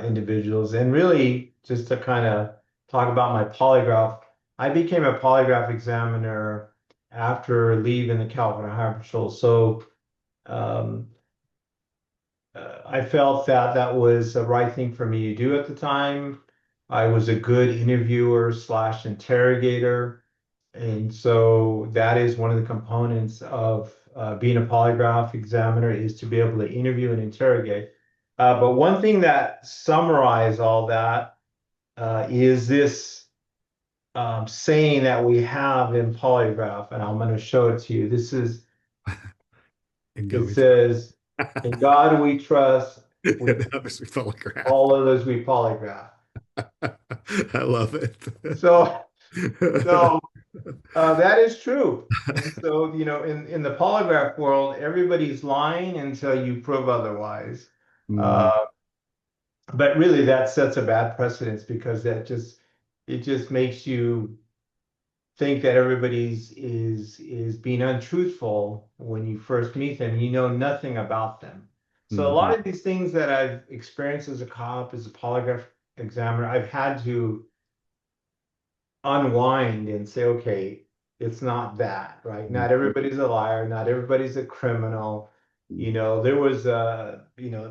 individuals. And really, just to kind of talk about my polygraph, I became a polygraph examiner after leaving the California Highway Patrol. So um, I felt that that was the right thing for me to do at the time. I was a good interviewer slash interrogator. And so that is one of the components of being a polygraph examiner is to be able to interview and interrogate. But one thing that summarize all that is this saying that we have in polygraph, and I'm going to show it to you. And It go. says, "In God we trust, we That was all telegraphed. others we polygraph." I love it. So, so that is true. And so, in the polygraph world, everybody's lying until you prove otherwise. Mhm. Uh, but really, that sets a bad precedence because it just makes you think that everybody's being untruthful when you first meet them. You know nothing about them. So a lot Mhm. of these things that I've experienced as a cop, as a polygraph examiner, I've had to unwind and say, okay, it's not that, right? Not Mhm. everybody's a liar, not everybody's a criminal. There was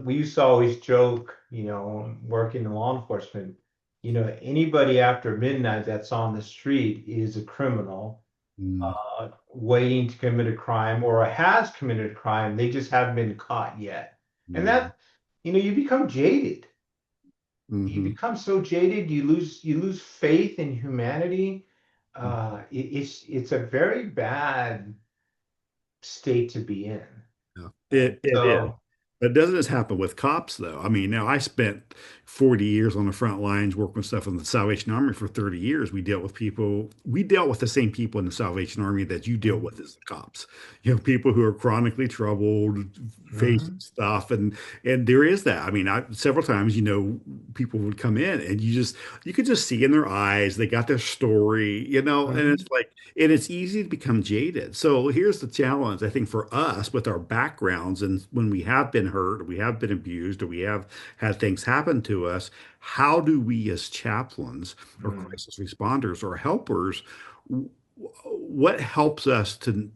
we used to always joke, working in law enforcement, anybody after midnight that's on the street is a criminal, Mhm. waiting to commit a crime or has committed a crime. They just haven't been caught yet. And Mhm. that, you become jaded. You Mhm. become so jaded, you lose faith in humanity. It's a very bad state to be in. Yeah. And It is. so, But doesn't this happen with cops though? I mean, now I spent 40 years on the front lines working with stuff in the Salvation Army for 30 years. We dealt with the same people in the Salvation Army that you deal with as the cops. People who are chronically troubled, facing mhm, stuff, and there is that. I mean, several times, people would come in and you could just see in their eyes, they got their story, and it's mhm, like and it's easy to become jaded. So here's the challenge, I think, for us with our backgrounds and when we have been hurt, or we have been abused, or we have had things happen to us, how do we as chaplains or Mm. crisis responders or helpers, what helps us to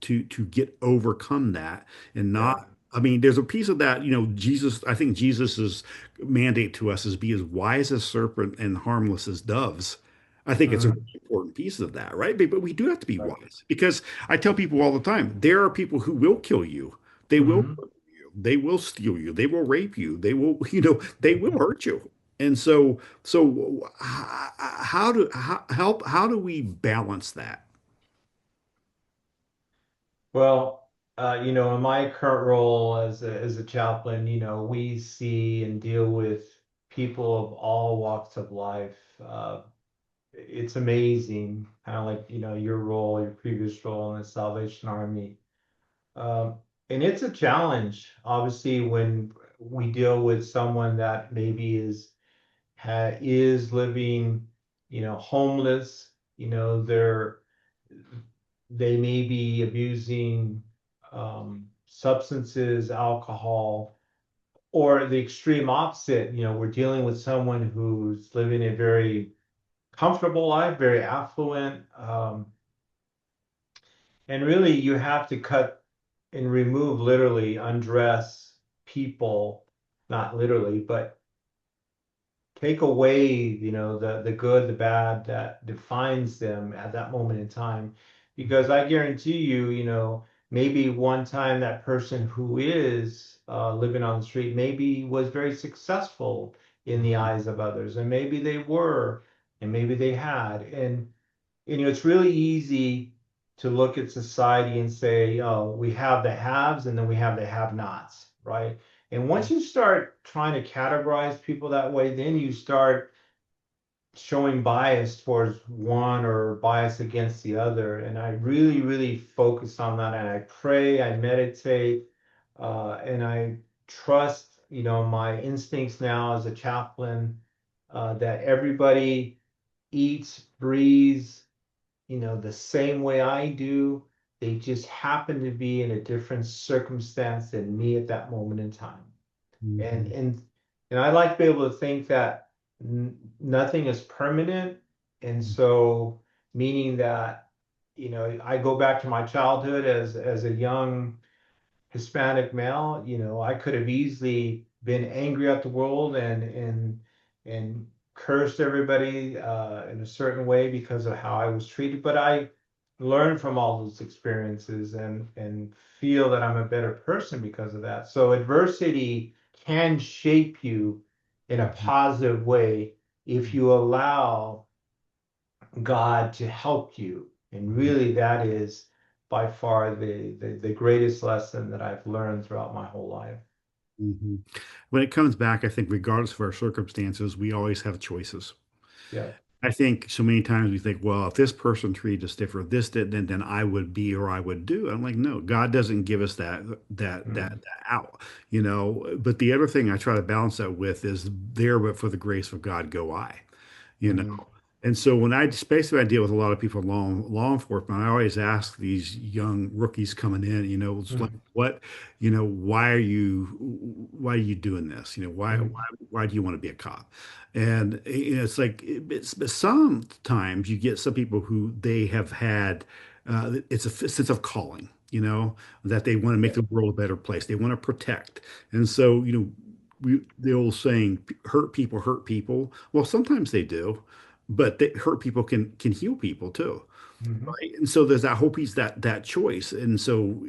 get overcome that and Yeah. not, I mean, there's a piece of that, Jesus, I think Jesus's mandate to us is be as wise as serpent and harmless as doves. I think it's a Mm. really important piece of that, right? But we do have to be Right. wise because I tell people all the time, there are people who will kill you. They will Mhm. murder you. They will steal you. They will rape you. They will, they will hurt you. And so how do we balance that? Well, in my current role as a chaplain, we see and deal with people of all walks of life. It's amazing, kind of like, your role, your previous role in the Salvation Army. Um, and it's a challenge, obviously, when we deal with someone that maybe is living, homeless, they may be abusing substances, alcohol, or the extreme opposite. We're dealing with someone who's living a very comfortable life, very affluent, and really you have to cut and remove, literally undress people, not literally, but take away, the good, the bad that defines them at that moment in time. Because I guarantee you, maybe one time that person who is living on the street maybe was very successful in the eyes of others, and maybe they were, and maybe they had. And it's really easy to look at society and say, oh, we have the haves and then we have the have-nots, right? And once you start trying to categorize people that way, then you start showing bias towards one or bias against the other. And I really, really focus on that. And I pray, I meditate, and I trust, my instincts now as a chaplain, that everybody eats, breathes, the same way I do. They just happen to be in a different circumstance than me at that moment in time. And Mhm. and and I like to be able to think that nothing is permanent. And so, meaning that, I go back to my childhood as a young Hispanic male, I could have easily been angry at the world and cursed everybody in a certain way because of how I was treated. But I learned from all those experiences and feel that I'm a better person because of that. So adversity can shape you in a positive way if you allow God to help you. And really, that is by far the greatest lesson that I've learned throughout my whole life. Mhm. When it comes back, I think regardless of our circumstances, we always have choices. Yeah. I think so many times we think, well, if this person treated us different, this did, then I would be or I would do. I'm like, no, God doesn't give us that Mm. out, But the other thing I try to balance that with is there, but for the grace of God go I, you know. Mm. And so when basically I deal with a lot of people in law enforcement, I always ask these young rookies coming in, it's like, Mm. what, why are you doing this? Mm. Why do you want to be a cop? And it's like but sometimes you get some people who they have had it's a sense of calling, that they want to make Yeah. the world a better place. They want to protect. And so, the old saying, hurt people hurt people. Well, sometimes they do, but hurt people can heal people too. Mhm. Right. And so there's that whole piece, that choice. And so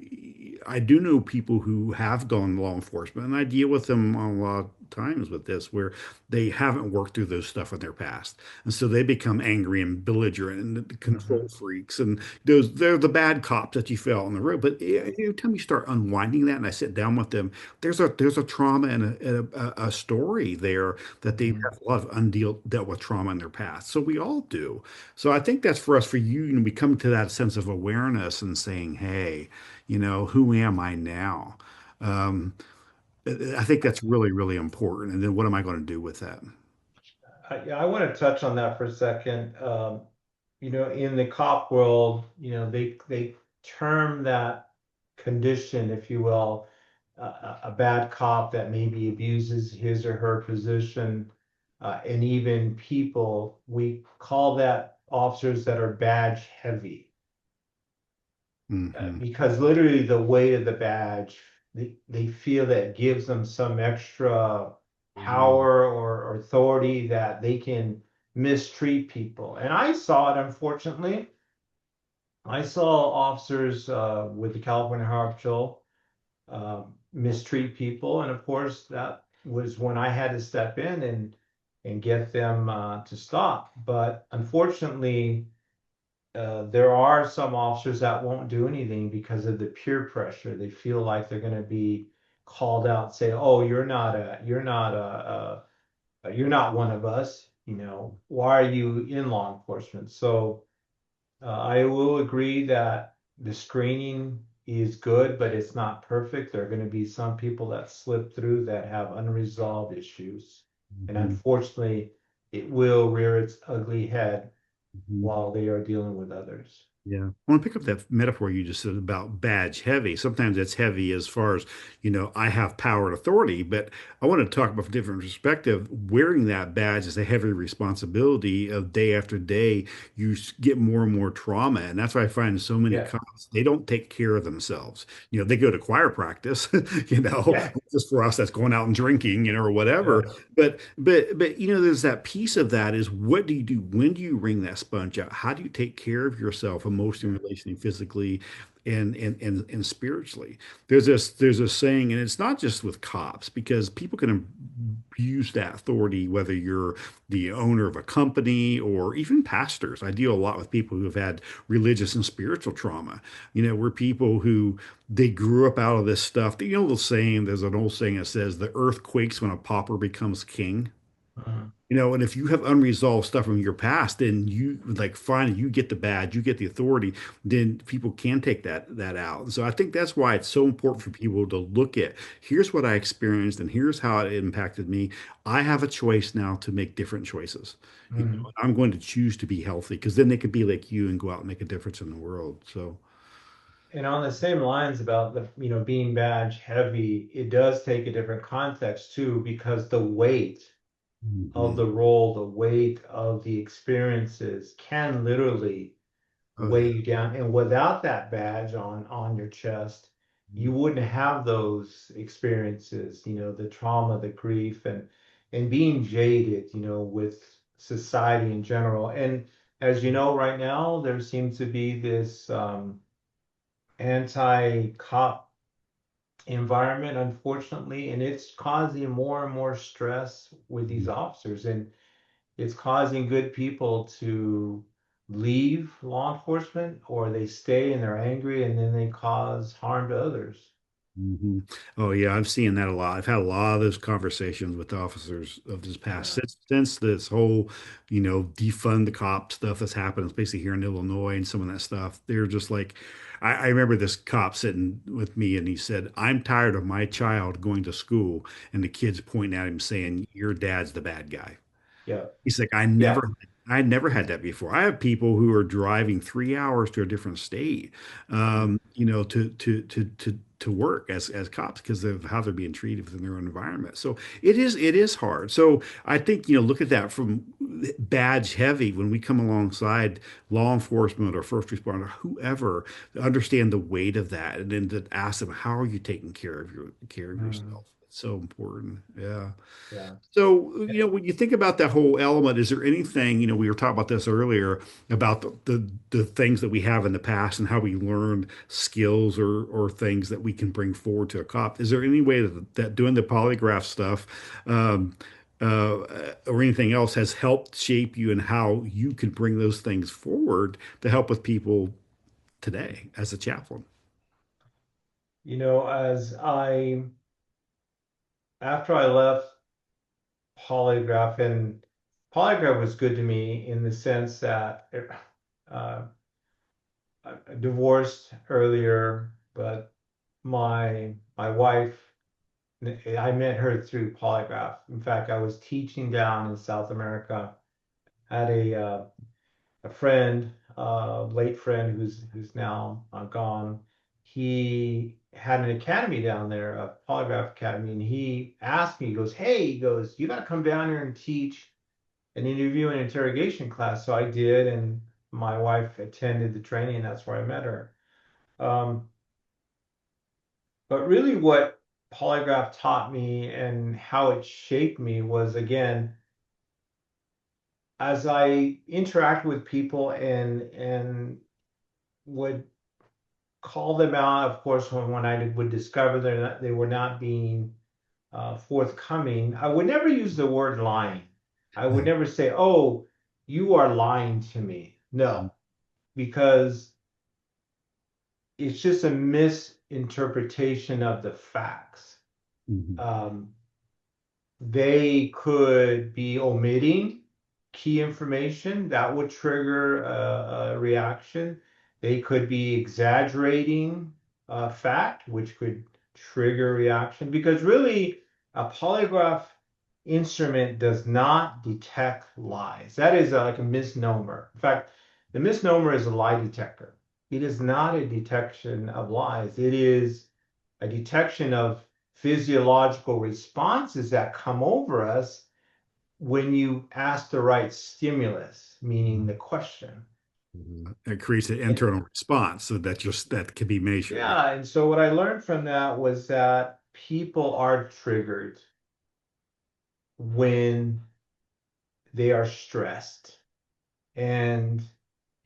I do know people who have gone law enforcement, and I deal with them a lot of times with this, where they haven't worked through those stuff in their past. And so they become angry and belligerent and control Mhm. freaks. And they're the bad cops that you felt on the road. But every time you start unwinding that and I sit down with them, there's a trauma and a story there that they've Mhm. had a lot of dealt with trauma in their past. So we all do. So I think that's for us, for you, we come to that sense of awareness and saying, hey, who am I now? Um, I think that's really, really important. And then what am I going to do with that? Yeah, I want to touch on that for a second. In the cop world, they term that condition, if you will, a bad cop that maybe abuses his or her position, and even people, we call that officers that are badge heavy, Hmm. because literally the weight of the badge, they feel that gives them some extra power or authority that they can mistreat people. And I saw it, unfortunately. I saw officers with the California Highway Patrol mistreat people, and of course that was when I had to step in and get them to stop. But unfortunately, there are some officers that won't do anything because of the peer pressure. They feel like they're going to be called out, say, "Oh, you're not one of us. You know, why are you in law enforcement?" So I will agree that the screening is good, but it's not perfect. There are going to be some people that slip through that have unresolved issues. And Hmm. unfortunately, it will rear its ugly head Hmm. while they are dealing with others. Yeah. I want to pick up that metaphor you just said about badge heavy. Sometimes it's heavy as far as, I have power and authority, but I want to talk about from a different perspective. Wearing that badge is a heavy responsibility of day after day. Get more and more trauma. And that's why I find so many Yeah. cops, they don't take care of themselves. They go to choir practice, Yeah. just for us that's going out and drinking, or whatever. Yeah. But there's that piece of that is what do you do? When do you wring that sponge out? How do you take care of yourself emotionally, relationally, physically, and spiritually? There's a saying, and it's not just with cops, because people can abuse that authority, whether you're the owner of a company or even pastors. I deal a lot with people who have had religious and spiritual trauma. We're people who they grew up out of this stuff. There's an old saying that says the earth quakes when a pauper becomes king. Mhm. And if you have unresolved stuff from your past, then you like fine, you get the badge, you get the authority, then people can take that out. So I think that's why it's so important for people to look at here's what I experienced and here's how it impacted me. I have a choice now to make different choices. Mhm. I'm going to choose to be healthy because then they could be like you and go out and make a difference in the world. So And on the same lines about the, being badge heavy, it does take a different context too, because the weight of mhm. the role, the weight of the experiences can literally Oh weigh yeah. you down. And without that badge on your chest, you wouldn't have those experiences, the trauma, the grief, and being jaded, with society in general. And as you know, right now, there seems to be this anti-cop environment, unfortunately, and it's causing more and more stress with these officers. And it's causing good people to leave law enforcement, or they stay and they're angry and then they cause harm to others. Hmm. Oh yeah, I've seen that a lot. I've had a lot of those conversations with officers of this past Yeah. since this whole, defund the cop stuff that's happened, especially here in Illinois and some of that stuff. They're just like, I remember this cop sitting with me and he said, "I'm tired of my child going to school and the kids pointing at him saying, 'Your dad's the bad guy.'" Yeah. He's like, Yeah. I never had that before. I have people who are driving 3 hours to a different state, Mm. to work as cops because of how they're being treated within their own environment. So it is hard. So I think, look at that from badge heavy when we come alongside law enforcement or first responder, whoever, to understand the weight of that and then to ask them, how are you taking care of Mm. yourself? It's so important. Yeah. Yeah. So, when you think about that whole element, is there anything, we were talking about this earlier about the things that we have in the past and how we learned skills or things that we can bring forward to a cop? Is there any way that doing the polygraph stuff, um, or anything else has helped shape you and how you can bring those things forward to help with people today as a chaplain? As after I left polygraph, and polygraph was good to me in the sense that uh, I divorced earlier, but my wife, I met her through polygraph. In fact, I was teaching down in South America. Had a friend, late friend who's now gone. he had an academy down there, a polygraph academy, and he asked me, he goes, "Hey," he goes, "you got to come down here and teach an interview and interrogation class." So I did, and my wife attended the training, and that's where I met her. Um, but really, what polygraph taught me and how it shaped me was, again, as I interact with people and would call them out, of course, when I would discover that they were not being forthcoming, I would never use the word lying. I would never say, "Oh, you are lying to me." No, because it's just a misinterpretation of the facts. Mhm. Um, they could be omitting key information that would trigger a reaction. They could be exaggerating a fact, which could trigger a reaction. Because really, a polygraph instrument does not detect lies. That is like a misnomer. In fact, the misnomer is a lie detector. It is not a detection of lies. It is a detection of physiological responses that come over us when you ask the right stimulus, meaning the question. It creates an And internal response so that just that can be measured. yeah, and so what I learned from that was that people are triggered when they are stressed. And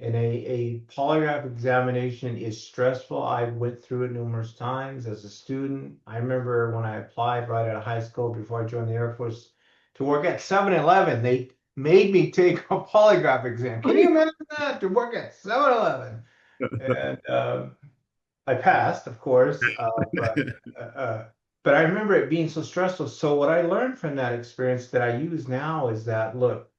a polygraph examination is stressful. I went through it numerous times as a student. I remember when I applied right out of high school before I joined the Air Force to work at 7-Eleven, they made me take a polygraph exam. Can you imagine that? To work at 7-Eleven? And I passed, of course, uh, uh, but I remember it being so stressful. So what I learned from that experience that I use now is that, look,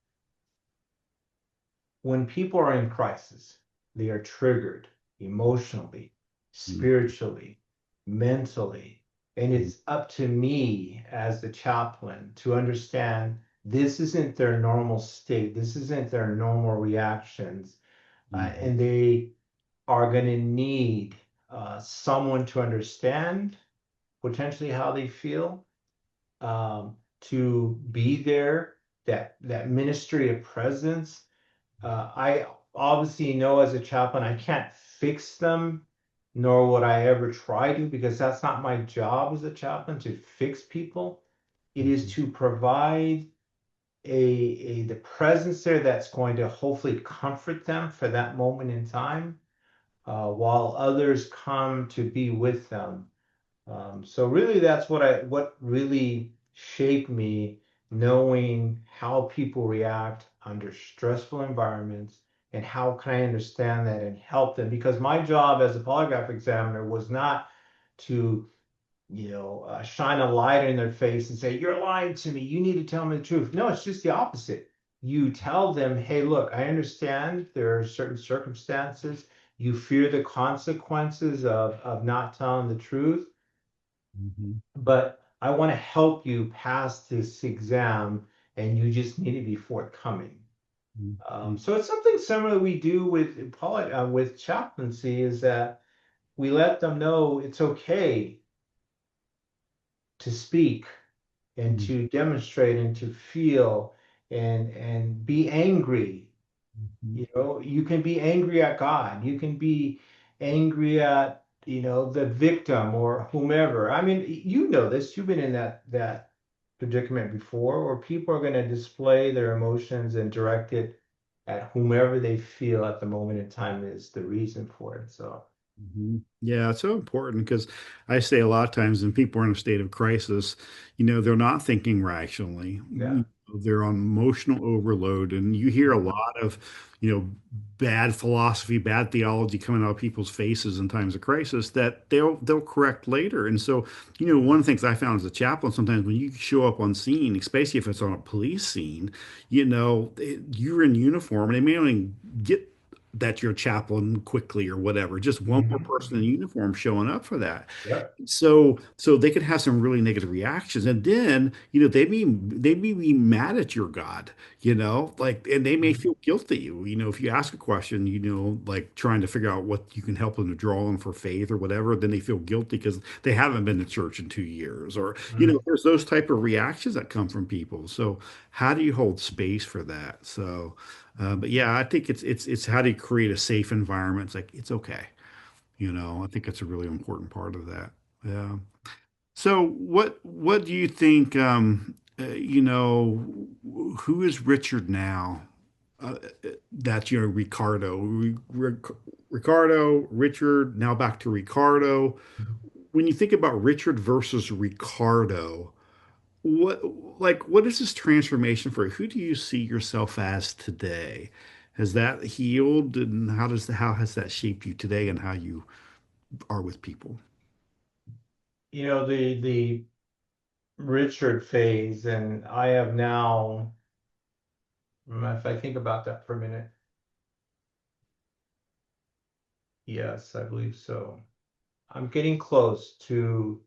when people are in crisis, they are triggered emotionally, spiritually, mentally. And it's up to me as the chaplain to understand this isn't their normal state, this isn't their normal reactions. Mhm. And they are going to need someone to understand potentially how they feel, to be there, that ministry of presence. I obviously know as a chaplain, I can't fix them, nor would I ever try to, because that's not my job as a chaplain to fix people. It is to provide the presence there that's going to hopefully comfort them for that moment in time, while others come to be with them. So really, that's what really shaped me, knowing how people react under stressful environments and how can I understand that and help them. Because my job as a polygraph examiner was not to, shine a light in their face and say, "You're lying to me. You need to tell me the truth." No, it's just the opposite. You tell them, "Hey, look, I understand there are certain circumstances. You fear the consequences of not telling the truth, Mhm. but I want to help you pass this exam, and you just need to be forthcoming." Mhm. So it's something similar we do with chaplaincy, is that we let them know it's okay to speak and Mhm. to demonstrate and to feel and be angry. Mhm. You can be angry at God. You can be angry at, the victim or whomever. I mean, you know this. You've been in that predicament before, where people are going to display their emotions and direct it at whomever they feel at the moment in time is the reason for it. So, Yeah, it's so important because I say a lot of times when people are in a state of crisis, they're not thinking rationally. yeah. They're on emotional overload, and you hear a lot of, bad philosophy, bad theology coming out of people's faces in times of crisis that they'll correct later. And so, one of the things I found as a chaplain, sometimes when you show up on scene, especially if it's on a police scene, you're in uniform, and they may only get that you're a chaplain quickly or whatever. Just one more person in Mhm. uniform showing up for that. Yep. So they could have some really negative reactions, and then they may be mad at your God, like, and they may Mhm. feel guilty. If you ask a question, like trying to figure out what you can help them to draw on for faith or whatever, then they feel guilty because they haven't been to church in 2 years, or Mhm. there's those type of reactions that come from people. So how do you hold space for that? So, but yeah, I think it's how do you create a safe environment? It's like it's okay. I think it's a really important part of that. Yeah. So what do you think, who is Richard now? That's, Ricardo, Richard, now back to Ricardo. When you think about Richard versus Ricardo, what what is this transformation for you? Who do you see yourself as today? Has that healed, and how has that shaped you today and how you are with people? The Richard phase, and I have now, if I think about that for a minute, yes, I believe so. I'm getting close to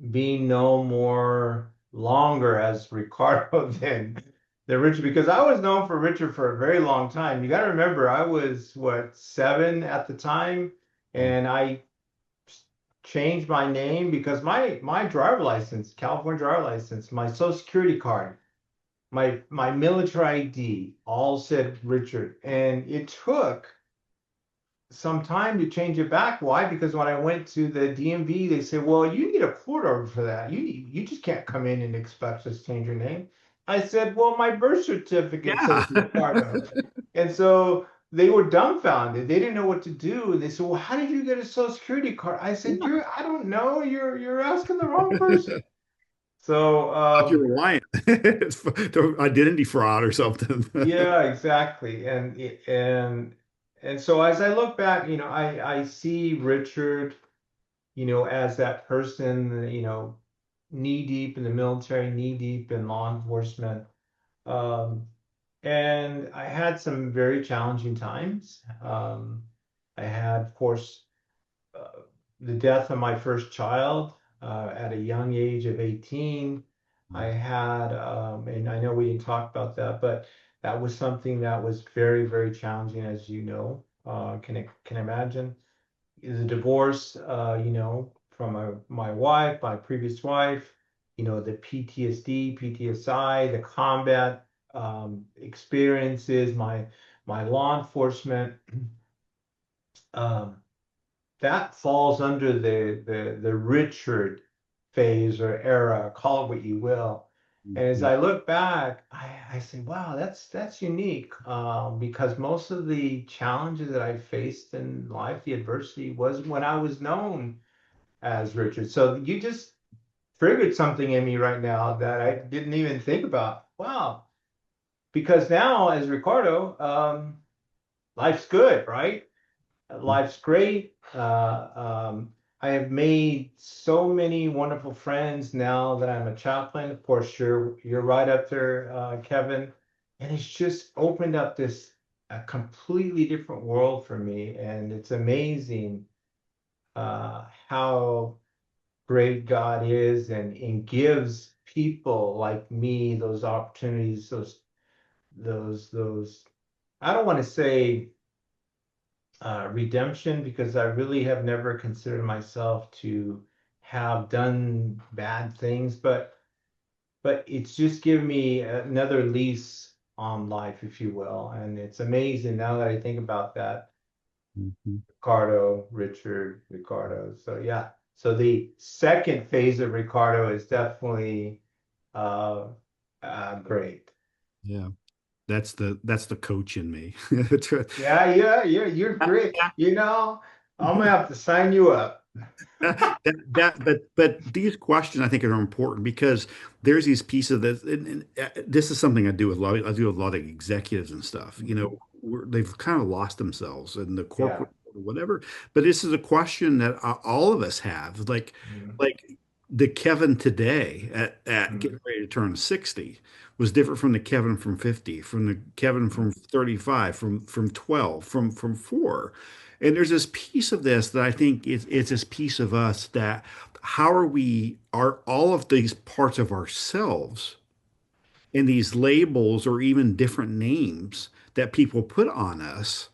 being no more longer as Ricardo than Richard, because I was known for Richard for a very long time. You got to remember, I was what, 7 at the time, and I changed my name because my driver license, California driver license, my social security card, my military ID all said Richard, and it took some time to change it back. Why? Because when I went to the DMV, they said, "Well, you need a court order for that. You just can't come in and expect us to change your name." I said, "Well, my birth certificate Yeah. says Ricardo," and so they were dumbfounded. They didn't know what to do. And they said, "Well, how did you get a social security card?" I said, I don't know. You're asking the wrong person." So Thought you were lying. It's identity fraud or something. yeah, exactly. And so as I look back, I see Richard, as that person, knee deep in the military, knee deep in law enforcement. Um, and I had some very challenging times. I had, of course, uh, the death of my first child at a young age of 18. I had, and I know we didn't talk about that, but that was something that was very, very challenging, as you know, can imagine. Is a divorce, from my wife, my previous wife, the PTSD, PTSI, the combat experiences, my law enforcement. Um, that falls under the Richard phase or era, call it what you will. And as Mhm. I look back, I say, wow, that's unique, because most of the challenges that I faced in life, the adversity, was when I was known as Richard. So you just triggered something in me right now that I didn't even think about. Wow, because now as Ricardo, life's good, right? Life's great. I have made so many wonderful friends now that I'm a chaplain. Of course, you're right up there, Kevin, and it's just opened up this a completely different world for me, and it's amazing how great God is, and gives people like me those opportunities, those. I don't want to say redemption, because I really have never considered myself to have done bad things, but it's just given me another lease on life, if you will. And it's amazing now that I think about that. Mhm. Ricardo, Richard, Ricardo. So yeah. So the second phase of Ricardo is definitely uh, great. Yeah. That's the coach in me. Yeah, yeah, yeah. You're great. I'm gonna have to sign you up. But these questions I think are important because there's these pieces of this, and this is something I do with a lot of executives and stuff. Mhm. They've kind of lost themselves in the Yeah. corporate or whatever. But this is a question that all of us have. Mhm. Like, the Kevin today at Mm. getting ready to turn 60 was different from the Kevin from 50, from the Kevin from 35, from 12, from 4. And there's this piece of this that I think it's this piece of us that how are all of these parts of ourselves and these labels or even different names that people put on us,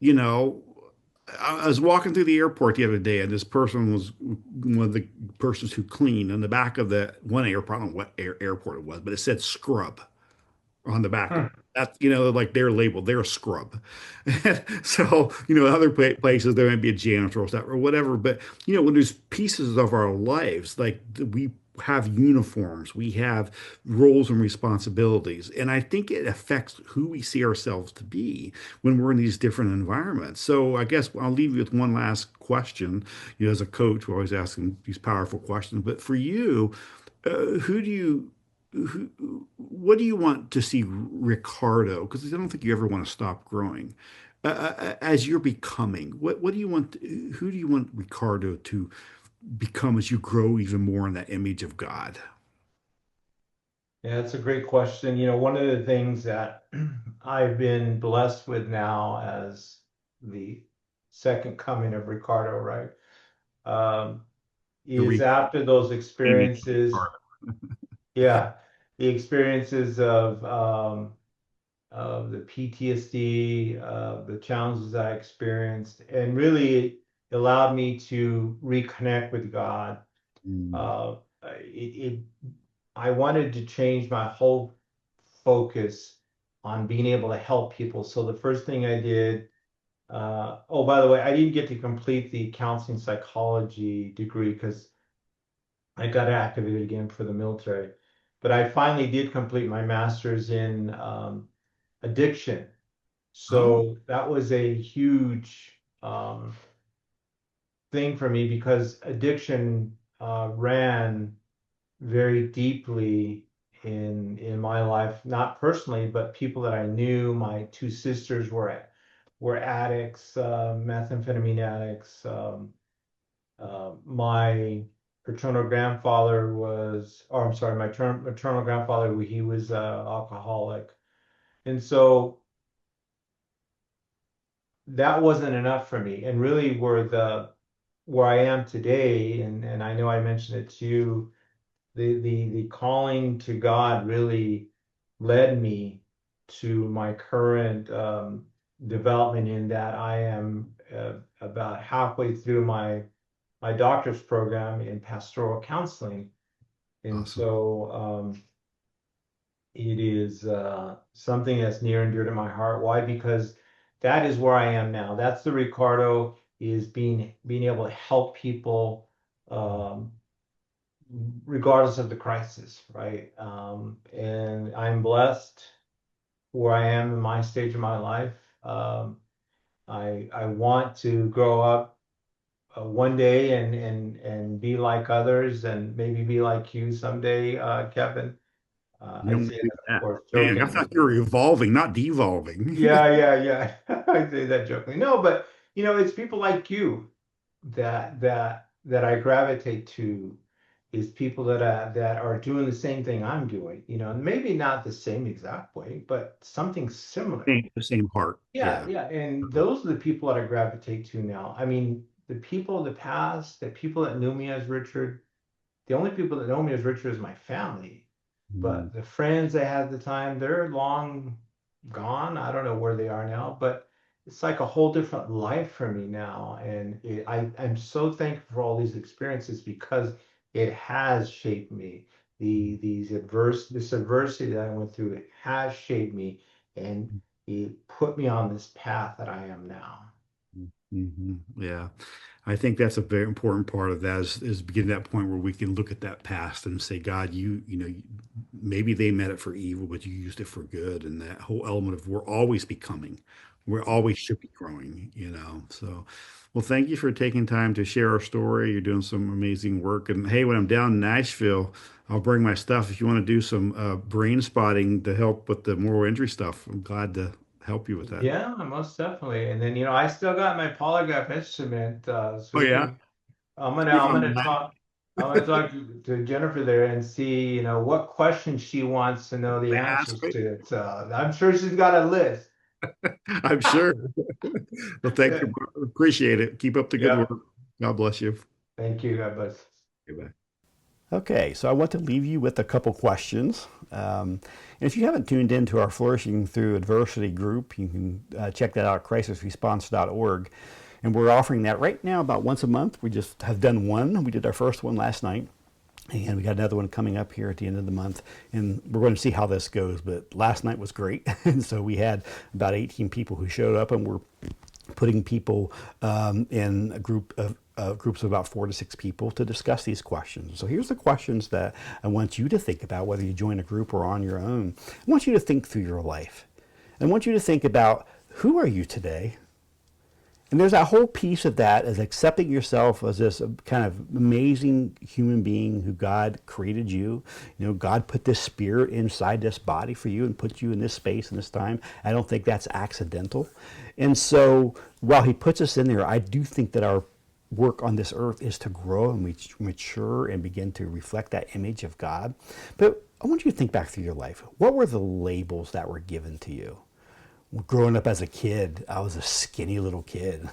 you know, I was walking through the airport the other day, and this person was one of the persons who cleaned on the back of the one airport. I don't know what airport it was, but it said scrub on the back of it. Hmm. That's, like they're labeled, they're a scrub. So, other places there might be a janitor or stuff or whatever. But, when there's pieces of our lives, like we have uniforms, we have roles and responsibilities. And I think it affects who we see ourselves to be when we're in these different environments. So I guess I'll leave you with one last question. As a coach, we're always asking these powerful questions. But for you, who do you what do you want to see Ricardo? Because I don't think you ever want to stop growing. As you're becoming, what do you want? Who do you want Ricardo to become as you grow even more in that image of God? Yeah, that's a great question. One of the things that I've been blessed with now as the second coming of Ricardo, right? Um, The is after those reclaiming experiences, Ricardo. yeah, the experiences of the PTSD, the challenges I experienced, and really allowed me to reconnect with God. Mm, Uh, it I wanted to change my whole focus on being able to help people. So the first thing I did, oh, by the way, I didn't get to complete the counseling psychology degree because I got activated again for the military. But I finally did complete my master's in addiction. oh, So that was a huge thing for me because addiction ran very deeply in my life, not personally, but people that I knew. My two sisters were addicts, methamphetamine addicts. My paternal grandfather was, or I'm sorry, my maternal grandfather, he was alcoholic, and so that wasn't enough for me. And really, where I am today, and I know I mentioned it to you, the calling to God really led me to my current development in that I am about halfway through my doctor's program in pastoral counseling. And awesome. so it is something that's near and dear to my heart. Why? Because that is where I am now. That's the Ricardo, is being able to help people um, regardless of the crisis, right? And I'm blessed where I am in my stage of my life. Um, I want to grow up one day and be like others and maybe be like you someday, Kevin. You I don't want say to do that, of that. course, Dang, I thought jokingly. you were evolving, not devolving. Yeah. I say that jokingly. No, but it's people like you that I gravitate to, is people that are doing the same thing I'm doing, and maybe not the same exact way, but something similar. Same heart. Yeah, Yeah. yeah. And those are the people that I gravitate to now. I mean, the people of the past, the people that knew me as Richard, the only people that know me as Richard is my family. Mm, But the friends I had at the time, they're long gone. I don't know where they are now, but it's like a whole different life for me now. And I'm so thankful for all these experiences because it has shaped me. This adversity that I went through has shaped me, and it put me on this path that I am now. Yeah. I think that's a very important part of that is getting to that point where we can look at that past and say, God, maybe they meant it for evil, but you used it for good. And that whole element of we're always becoming, we're always should be growing. So, well, thank you for taking time to share our story. You're doing some amazing work. And hey, when I'm down in Nashville, I'll bring my stuff. If you want to do some brain spotting to help with the moral injury stuff, I'm glad to help you with that. Yeah, most definitely. And then, I still got my polygraph instrument, so Oh, we yeah. can. I'm gonna Speak I'm gonna online. talk. I'm gonna talk to Jennifer there and see, what questions she wants to know the Ask answers me. to. So I'm sure she's got a list. I'm sure. Well, thank you. Appreciate it. Keep up the good Yeah. work. God bless you. Thank you. God bless. Goodbye. Okay, so I want to leave you with a couple questions. And if you haven't tuned into our Flourishing Through Adversity group, you can check that out at crisisresponse.org. And we're offering that right now about once a month. We just have done one. We did our first one last night. And we got another one coming up here at the end of the month. And we're going to see how this goes. But last night was great. And so we had about 18 people who showed up, and we're putting people in a groups of about 4 to 6 people to discuss these questions. So here's the questions that I want you to think about, whether you join a group or on your own. I want you to think through your life. I want you to think about, who are you today? And there's that whole piece of that as accepting yourself as this kind of amazing human being who God created you. God put this spirit inside this body for you and put you in this space and this time. I don't think that's accidental. And so while he puts us in there, I do think that our work on this earth is to grow and mature and begin to reflect that image of God. But I want you to think back through your life. What were the labels that were given to you? Growing up as a kid, I was a skinny little kid.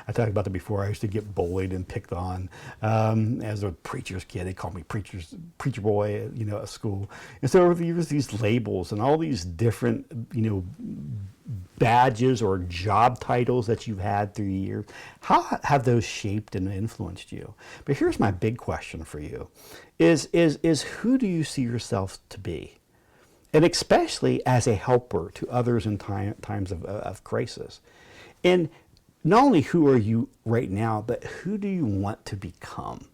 I talked about that before. I used to get bullied and picked on. As a preacher's kid, they called me preacher boy, at school. And so over the years, these labels and all these different, badges or job titles that you've had through the years, how have those shaped and influenced you? But here's my big question for you: is who do you see yourself to be? And especially as a helper to others in times of crisis. And not only who are you right now, but who do you want to become?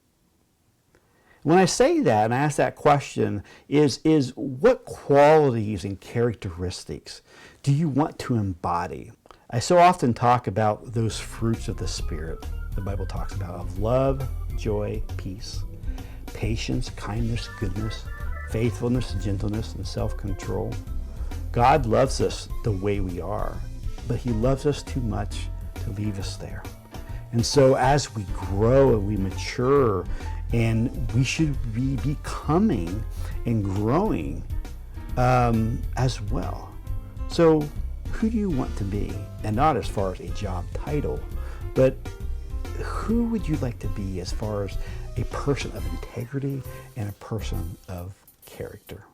When I say that and I ask that question, is what qualities and characteristics do you want to embody? I so often talk about those fruits of the Spirit the Bible talks about, of love, joy, peace, patience, kindness, goodness, faithfulness, gentleness, and self-control. God loves us the way we are, but he loves us too much to leave us there. And so as we grow and we mature, and we should be becoming and growing as well. So who do you want to be? And not as far as a job title, but who would you like to be as far as a person of integrity and a person of character?